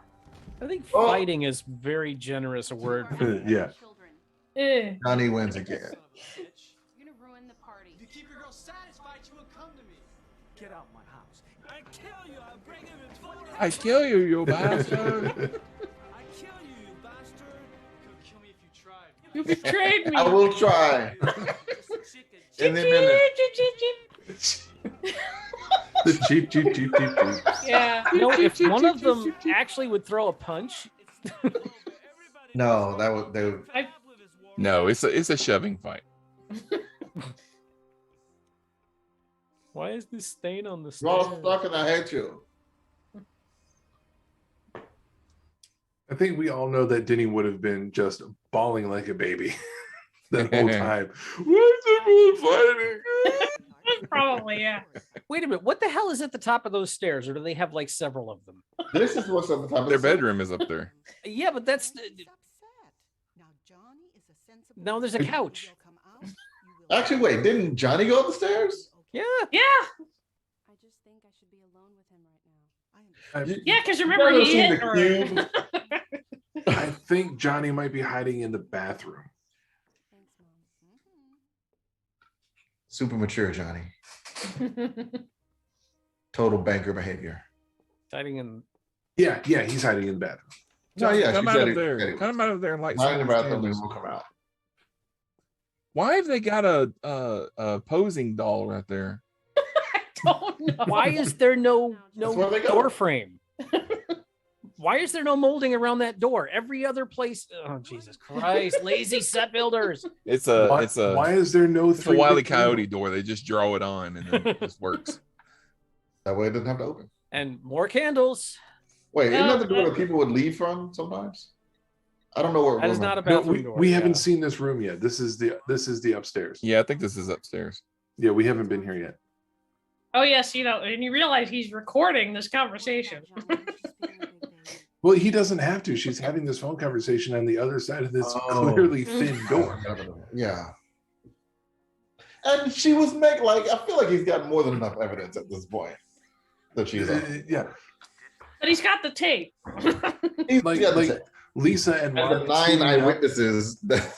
think Oh. fighting is very generous a word. Yeah. Eh. Johnny wins again. Son of a bitch. You're gonna ruin the party. If you keep your girl satisfied, she will come to me. Get out my house. I kill you. I'll bring him in 20. I kill you, you bastard. I kill you, you bastard. You'll kill me if you tried. You betrayed me. I will try. Chicken. In a minute. The cheap. Yeah. You know, if one of them actually would throw a punch, No, that would they would. No, it's a shoving fight. why is this stain on the You're all stairs? stuck and I hate you. I think we all know that Denny would have been just bawling like a baby that whole time. Why is everyone fighting? Probably, yeah. Wait a minute, what the hell is at the top of those stairs, or do they have like several of them? This is what's at the top of Their the stairs. bedroom is up there. Yeah, but that's He's upset. Now Johnny is a sensible. now there's a man. couch. He'll come out, you will- Actually, wait, didn't Johnny go up the stairs? Yeah. Yeah. I just think I should be alone with him right now. I understand. Yeah, because You remember never he seen hit the her. cube? I think Johnny might be hiding in the bathroom. Thanks, Mom. Mhm. Super mature Johnny. Total banker behavior. Hiding in. Yeah, he's hiding in the bathroom. No, yeah, Come she out said of it- there. said it was- Come out of there and light Not in the some bathroom, they candles. will come out. Why have they got a posing doll right there? Don't know. Why is there no That's where they go. door frame? Why is there no molding around that door? Every other place. Oh Jesus Christ! Lazy set builders. It's Why is there no it's a Wile E. 3-bit Coyote door. They just draw it on and then it just works. That way it doesn't have to open. And more candles. Wait, isn't that the door No, that people would leave from sometimes? I don't know what That is room not a it- No, bathroom we, door. we yeah. haven't seen this room yet. This is the upstairs. Yeah, I think this is upstairs. Yeah, we haven't been here yet. Oh yes, you know, and you realize he's recording this conversation. Well, he doesn't have to. She's having this phone conversation on the other side of this Oh. clearly thin door. Yeah. And she was I feel like he's got more than enough evidence at this point that she's on. Yeah, But he's got the tape. He's like got the like tape. Lisa and And the Mark 9 teaming up. eyewitnesses that,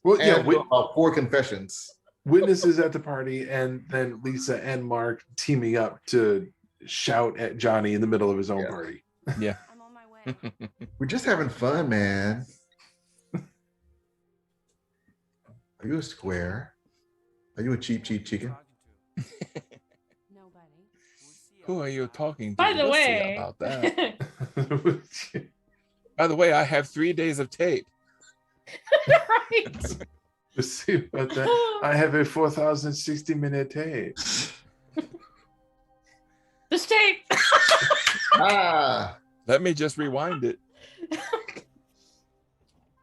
Well, yeah, and about 4 confessions. witnesses at the party, and then Lisa and Mark teaming up to shout at Johnny in the middle of his own Yeah. party. Yeah. I'm on my way. We're just having fun, man. Are you a square? Are you a cheap chicken? Nobody. Who are you talking to? By the Let's see way, about that. By the way, I have 3 days of tape. right? Let's see about that. I have a 4,060-minute tape. This tape. Ah, Let me just rewind it.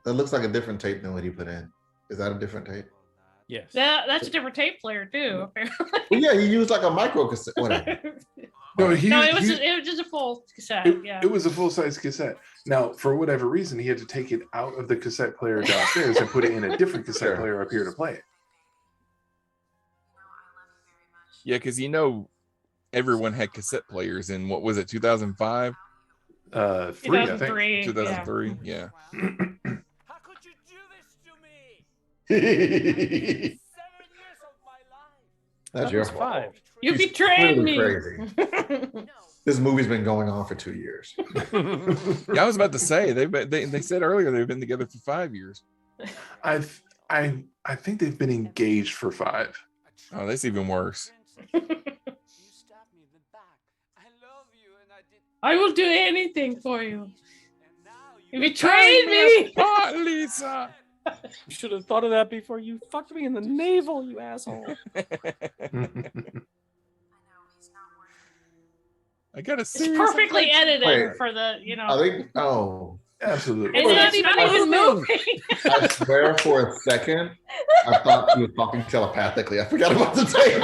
that looks like a different tape than what he put in. Is that a different tape? Yes. That's a different tape player too. Apparently. Well, yeah, he used like a micro cassette. Whatever. No, it was just a full cassette. Yeah. It was a full-size cassette. Now, for whatever reason, he had to take it out of the cassette player downstairs and put it in a different cassette player up here to play it. Yeah, because everyone had cassette players in what was it, 2005? 3, I think. 2003. 2003. Yeah. How could you do this to me? 7 years of my life. That's That your was fault. 5. You He's betrayed clearly me. crazy. This movie's been going on for 2 years. Yeah, I was about to say they said earlier they've been together for 5 years. I think they've been engaged for 5. Oh, that's even worse. You stabbed me in the back. I love you, and I did. I will do anything for you. And now You you betrayed me. Oh, Lisa. You should have thought of that before you fucked me in the navel, you asshole. I gotta It's see. perfectly edited Wait. for the, I think. Oh, Absolutely. It's not even moving. I swear for a second, I thought he was talking telepathically. I forgot about the tape.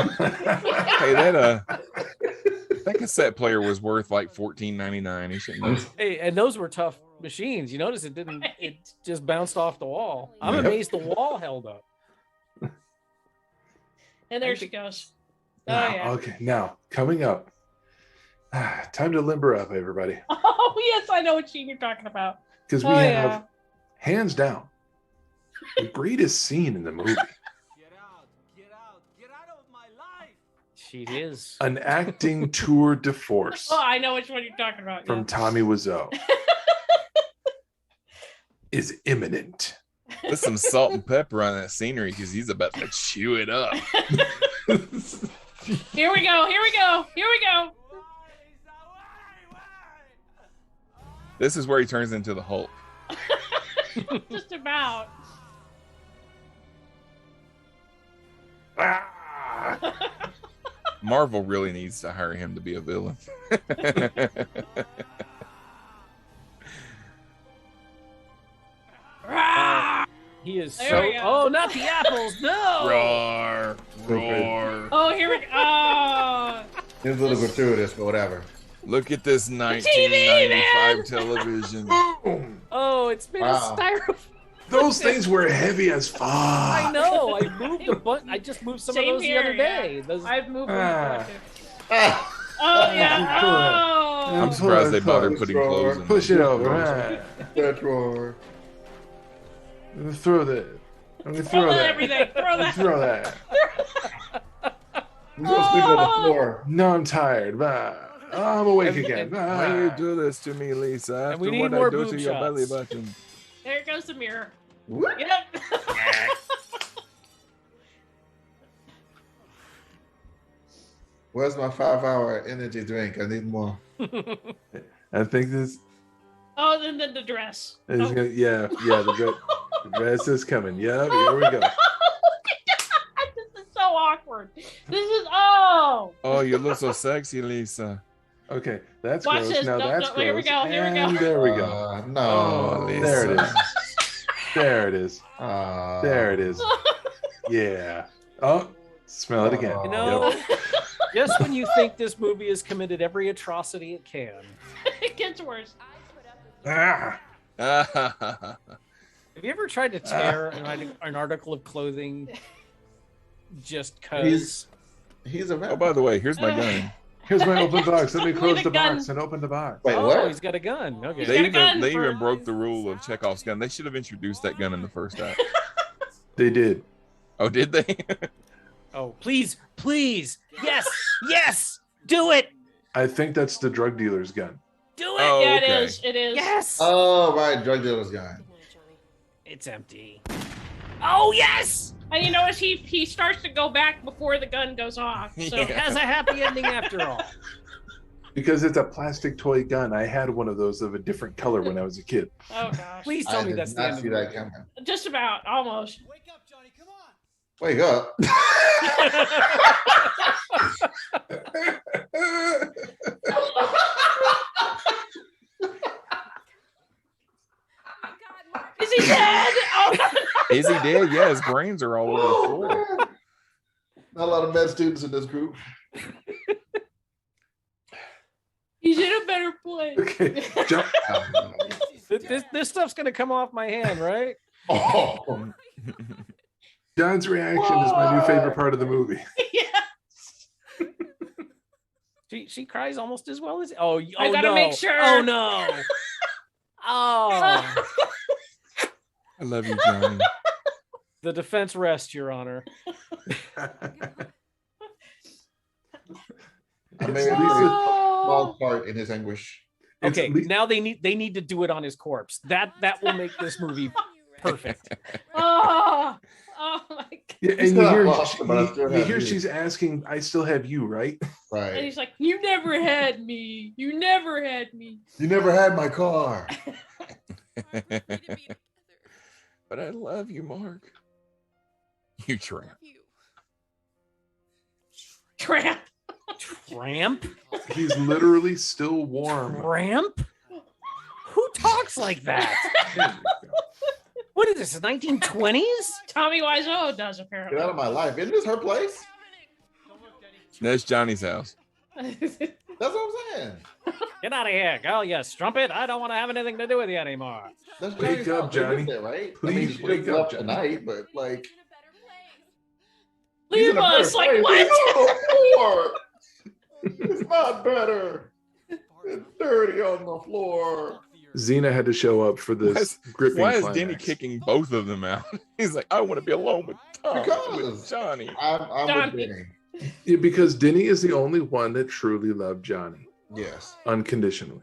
Hey, that cassette player was worth like $14.99. He shouldn't have. Hey, and those were tough machines. You notice it didn't. It just bounced off the wall. I'm Yep. amazed the wall held up. And there she goes. Oh Now, yeah. okay, now coming up. Time to limber up, everybody, Oh yes, I know what scene you're talking about. because we Oh, have yeah. hands down the greatest scene in the movie. Get out! Get out! Get out of my life! She is. An acting tour de force Oh, I know which one you're talking about. from Yeah. Tommy Wiseau is imminent. Put some salt and pepper on that scenery because he's about to chew it up. Here we go. Here we go. Here we go. This is where he turns into the Hulk. Just about. Marvel really needs to hire him to be a villain. He is There so. we go. Oh, not the apples! No. Roar, roar. Oh, here we go. Oh. It's a little gratuitous, but whatever. Look at this man! 1995 television. Oh, it's made Wow. of styrofoam. Those things were heavy as fuck. I know. I moved a bunch. I just moved some Same of those here, the other day. Those, I've moved. Ah. Oh yeah. Oh. I'm surprised they bothered putting clothes in. Push it over. Ah. That drawer. I'm gonna throw that. I'm gonna Throw throw that. everything. Throw that. Throw that. I'm gonna sleep on the floor. No, I'm tired. Ah, I'm awake again. Why you Ah. do this to me, Lisa? And After we need what more I do boob to your belly shots. button. There goes the mirror. What? Yep. Where's my 5-hour energy drink? I need more. I think this Oh, then the dress. is Oh. gonna. Yeah. The dress is coming. Yep. Here we go. This is so awkward. This is oh. Oh, you look so sexy, Lisa. Okay, that's Watch gross. this. Now No, that's no, gross. here we go, here we go. And there we go. No. Oh, Lisa. There it is. There it is. Uh, There it is. Yeah. Oh, smell it again. You know, Yep. just when you think this movie has committed every atrocity it can, It gets worse. Ah. have you ever tried to tear an article of clothing just cause? He's a Oh, by the way, here's my gun. Here's my open box. Let me With close a the gun. box and open the box. Wait, Oh, what? he's got a gun. Okay. They- got a gun They for- even broke the rule of Chekhov's gun. They should have introduced that gun in the first act. They did. Oh, did they? Oh, please, please, yes, do it, I think that's the drug dealer's gun. do it. Oh, Yeah, okay. it is. It is. Yes, Oh, right. Drug dealer's guy. it's empty. Oh yes, And you notice he starts to go back before the gun goes off. So it has a happy ending after all. Because it's a plastic toy gun. I had one of those of a different color when I was a kid. Oh gosh. Please tell I me did that's the not end of see the that movie. coming. Just about, almost. Wake up. Is he dead? Oh, Is he dead? Yeah, his brains are all over the floor. Not a lot of med students in this group. he's in a better place. Okay, jump. This stuff's gonna come off my hand, right? Oh, John's reaction is my new favorite part of the movie. She cries almost as well as oh I gotta no. make sure. Oh no. Oh. I love you, Johnny. The defense rests, Your Honor. I mean, at least a small part in his anguish. Okay, now they need to do it on his corpse. That will make this movie perfect. Oh my god. Yeah, and Still you hear, lost, but I still you have hear you. she's asking, I still have you, right? And Right. he's like, you never had me. You never had me. You never had my car. But I love you, Mark. You tramp. Tramp. Tramp? He's literally still warm. Tramp? Who talks like that? What is this, 1920s? Tommy Wiseau does, apparently. Get out of my life. Isn't this her place? That's Johnny's house. That's what I'm saying. Get out of here. Oh, you strumpet. I don't want to have anything to do with you anymore. That's Wake Johnny's up, house. They live Johnny. there, right? I Please mean, she wake wakes up, up Johnny. tonight, but like, Leave us. Like, Hey, what? he's on the floor. It's not better. It's dirty on the floor. Xena had to show up for this gripping Why is climax. Denny kicking both of them out? He's like, I want to be alone with Tom, Because with Johnny. I'm Johnny. with Denny. Yeah, because Denny is the only one that truly loved Johnny Yes, unconditionally.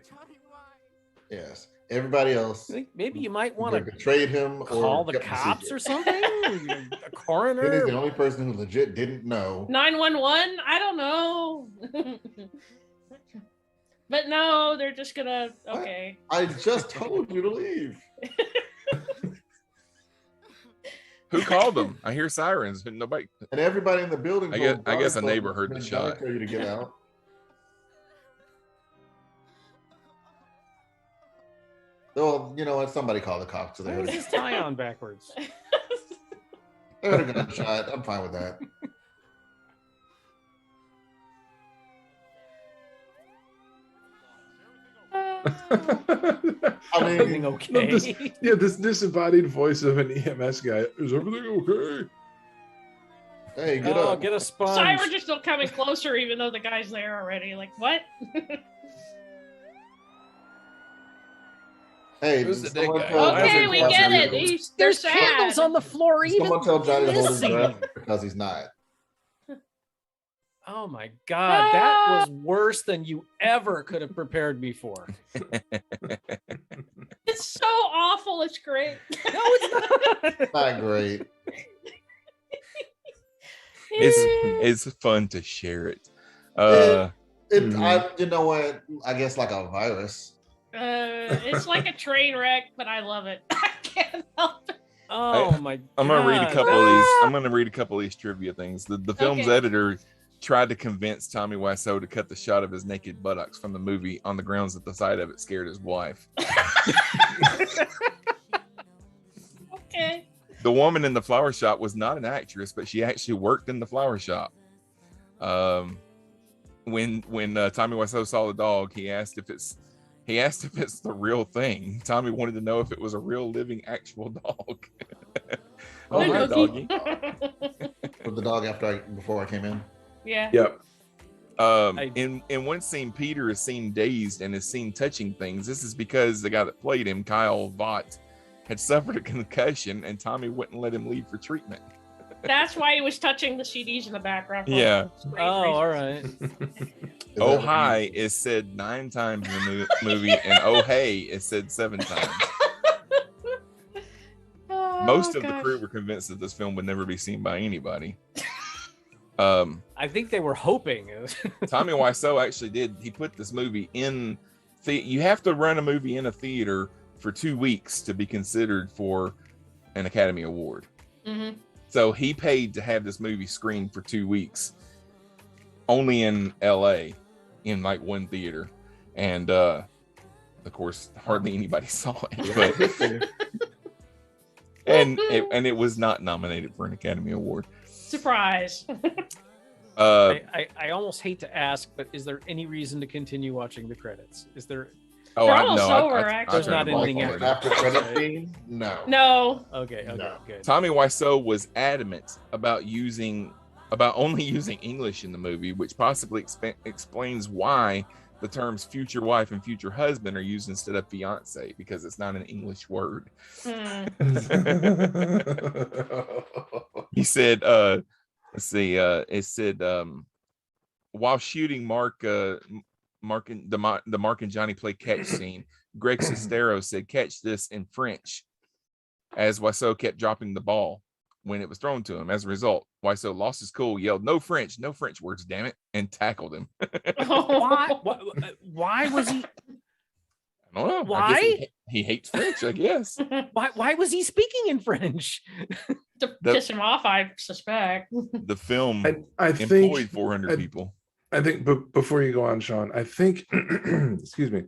yes. Everybody else Maybe you might want either to betrayed him call or the kept the cops secret. or something? A Denny's coroner? the only person who legit didn't know. 911? I don't know. But no, they're just gonna, okay. I just told you to leave. Who called them? I hear sirens, but nobody. And everybody in the building. I guess- told I guess a Johnny, neighbor heard the "Man, Johnny shot." Tell you to get out. Well, you know what? Somebody called the cops. So they Why heard is this tie on backwards? they heard a gunshot. I'm fine with that. I mean, Everything okay? This disembodied voice of an EMS guy. Is everything okay? hey, get Oh, up. get a sponge. Sirens are still coming closer, even though the guy's there already. Like, what? Hey, Who's the dead someone guy? tell Okay, Johnny we to get hold it. his- They're There's sad. candles on the floor. Even Someone tell Johnny to hold his missing. breath because he's not. Oh my God, that was worse than you ever could have prepared me for. It's so awful. It's great. No, it's not. Not great. It's fun to share it. You know what? I guess like a virus. It's like a train wreck, but I love it. I can't help it. Oh my God. I'm gonna read a couple of these. I'm gonna read a couple of these trivia things. The film's Okay. editor tried to convince Tommy Wiseau to cut the shot of his naked buttocks from the movie on the grounds that the sight of it scared his wife. Okay. The woman in the flower shop was not an actress, but she actually worked in the flower shop. When Tommy Wiseau saw the dog, he asked if it's the real thing. Tommy wanted to know if it was a real, living, actual dog. Oh, Hi, hi, doggy. doggy. With the dog before I came in. Yeah. Yep. In one scene, Peter is seen dazed and is seen touching things. This is because the guy that played him, Kyle Vaught, had suffered a concussion, and Tommy wouldn't let him leave for treatment. That's why he was touching the CDs in the background. Yeah. Great Oh, reason. all right. Oh hi is said 9 times in the movie, and oh hey is said 7 times. Most of the crew were convinced that this film would never be seen by anybody. I think they were hoping. Tommy Wiseau actually did. He put this movie in. You have to run a movie in a theater for 2 weeks to be considered for an Academy Award. Mm-hmm. So he paid to have this movie screened for 2 weeks, only in LA, in like one theater, and of course, hardly anybody saw it. But and it was not nominated for an Academy Award. Surprise. I almost hate to ask, but is there any reason to continue watching the credits? Is there? Oh, They're I almost know. over, I actually. There's not anything after. After credit scene? No. No. Okay, No. good. Tommy Wiseau was adamant about only using English in the movie, which possibly explains why the terms future wife and future husband are used instead of fiance, because it's not an English word. He said, let's see, it said, while shooting the Mark and Johnny play catch scene, Greg Sestero said, "Catch this" in French, as Wiseau kept dropping the ball when it was thrown to him. As a result, Wiseau lost his cool, yelled, no French words, damn it," and tackled him. Why was he? I don't know. Why? I guess he hates French, I guess. Why was he speaking in French? To piss him off, I suspect. The film I employed think 400 people. I think, but before you go on, Sean, I think, excuse me,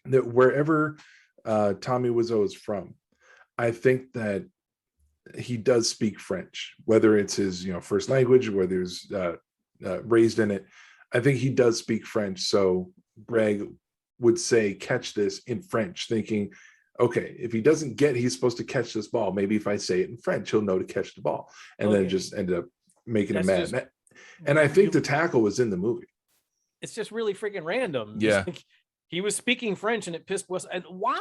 that wherever Tommy Wiseau is from, I think that he does speak French, whether it's his first language, whether he's raised in it. I think he does speak French. So Greg would say, "Catch this" in French, thinking, okay, if he doesn't get, he's supposed to catch this ball. Maybe if I say it in French, he'll know to catch the ball, and then just ended up making him mad. And I think the tackle was in the movie. It's just really freaking random. Yeah. Like, he was speaking French and it pissed Wes. And why?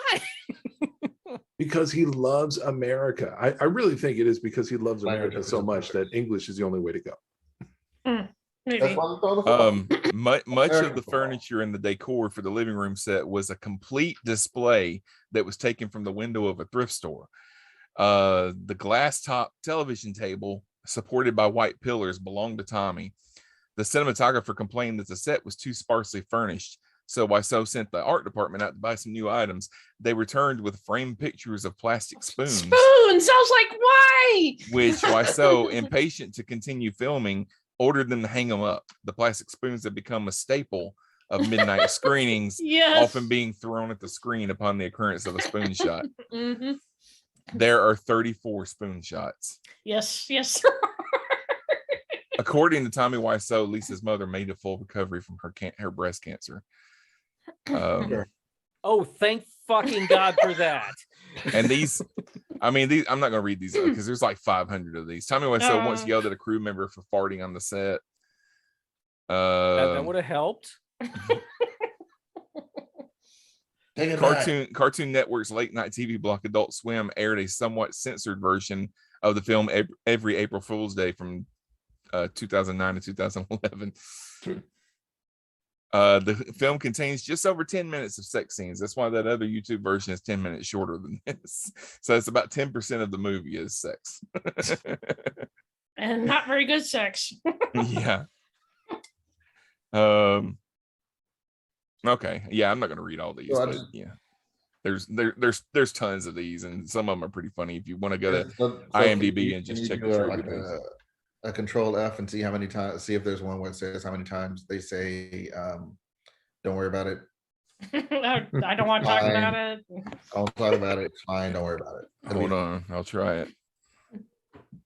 Because he loves America. I really think it is because he loves America so much that English is the only way to go. Maybe. Much of the furniture and the decor for the living room set was a complete display that was taken from the window of a thrift store. The glass top television table, supported by white pillars, belonged to Tommy. The cinematographer complained that the set was too sparsely furnished, so Wiseau sent the art department out to buy some new items. They returned with framed pictures of plastic spoons. Spoons! I was like, why? Which Wiseau, impatient to continue filming, ordered them to hang them up. The plastic spoons have become a staple of midnight screenings, Yes. often being thrown at the screen upon the occurrence of a spoon shot. Mm-hmm. There are 34 spoon shots. Yes. According to Tommy Wiseau, Lisa's mother made a full recovery from her breast cancer. Oh, thank fucking God for that. And these, I'm not going to read these because there's like 500 of these. Tommy Wiseau once yelled at a crew member for farting on the set. That would have helped. Cartoon Network's late night TV block Adult Swim aired a somewhat censored version of the film every April Fool's Day from 2009 to 2011. The film contains just over 10 minutes of sex scenes. That's why that other YouTube version is 10 minutes shorter than this. So it's about 10% of the movie is sex. And not very good sex. Yeah. Okay. Yeah, I'm not going to read all these, but yeah. There's tons of these, and some of them are pretty funny. If you want to go to IMDb and just check a control F and see how many times, see if there's one where it says how many times they say, don't worry about it. I don't want to talk about it. Don't talk about it. It's fine. Don't worry about it. Hold on. I'll try it.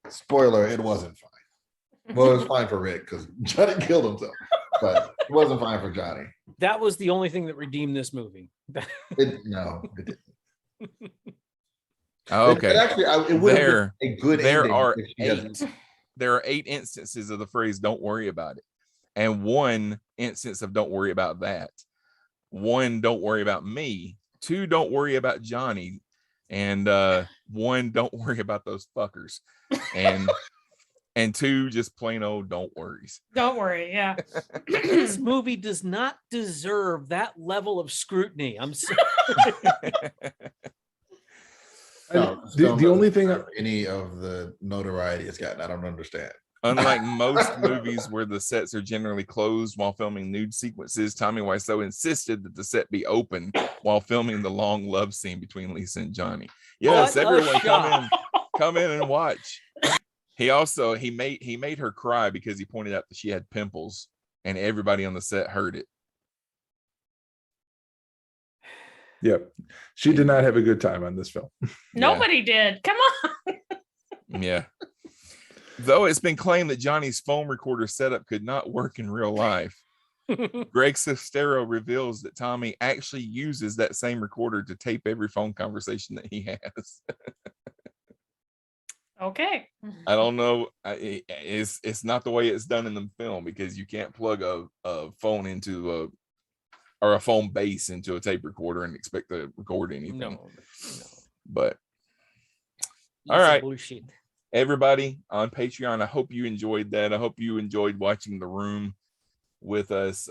Spoiler, it wasn't fine. Well, it was fine for Rick because Johnny killed himself, but it wasn't fine for Johnny. That was the only thing that redeemed this movie. It didn't. Oh, okay. It would have been a good ending. There are 8 instances of the phrase "don't worry about it," and 1 instance of "don't worry about that." 1, "don't worry about me." 2, "don't worry about Johnny," and 1, "don't worry about those fuckers," and 2, just plain old "don't worries." Don't worry. Yeah. This movie does not deserve that level of scrutiny. I'm sorry. No, the only thing any of the notoriety it's gotten, I don't understand. Unlike most movies where the sets are generally closed while filming nude sequences, Tommy Wiseau insisted that the set be open while filming the long love scene between Lisa and Johnny. Yes, What a everyone shot. come in and watch. He made her cry because he pointed out that she had pimples, and everybody on the set heard it. Yep. She did not have a good time on this film. Nobody did. Come on. Yeah. Though it's been claimed that Johnny's phone recorder setup could not work in real life, Greg Sestero reveals that Tommy actually uses that same recorder to tape every phone conversation that he has. Okay. I don't know. It's not the way it's done in the film, because you can't plug a phone into a phone base into a tape recorder and expect to record anything. No. But all right. Bullshit. Everybody on Patreon, I hope you enjoyed that. I hope you enjoyed watching The Room with us.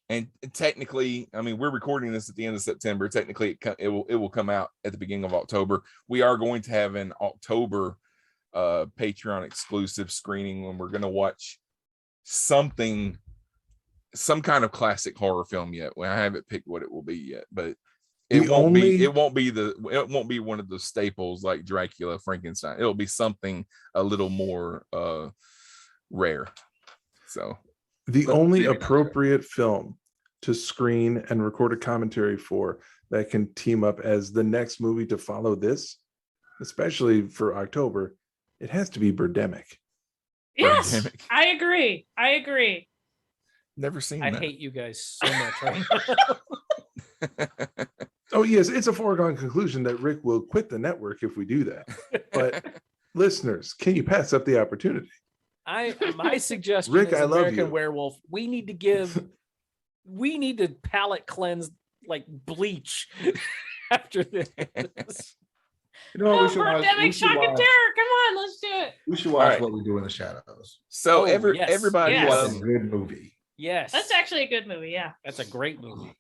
And technically, I mean, we're recording this at the end of September. Technically, it will come out at the beginning of October. We are going to have an October Patreon exclusive screening when we're going to watch some kind of classic horror film yet. Well, I haven't picked what it will be yet, but it won't be one of the staples like Dracula, Frankenstein. It'll be something a little more rare. So the only appropriate film to screen and record a commentary for that can team up as the next movie to follow this, especially for October, it has to be Birdemic. Yes, Birdemic. I agree. Never seen I that. hate you guys so much right now. Oh, yes, it's a foregone conclusion that Rick will quit the network if we do that. But listeners, can you pass up the opportunity? My suggestion Rick, is I love American you. Werewolf. We need to palate cleanse like bleach after this. You know what we should watch? Birdemic, We should Shock and watch, Terror. Come on, let's do it. we should watch right. What We Do in the Shadows. So Yes. everybody, Yes. That's a good movie. Yes, That's actually a good movie. Yeah. that's a great movie.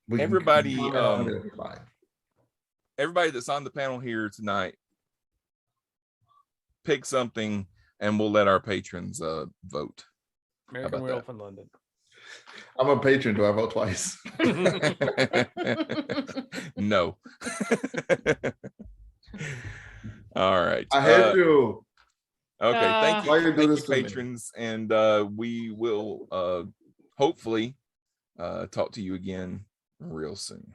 We can Everybody, comment on it, it'll be fine. everybody that's on the panel here tonight, pick something, and we'll let our patrons vote. American about Werewolf in London. I'm a patron. Do I vote twice? No. All right. I hate you. Okay, thank Why you, you do this to me? patrons, and we will hopefully talk to you again real soon.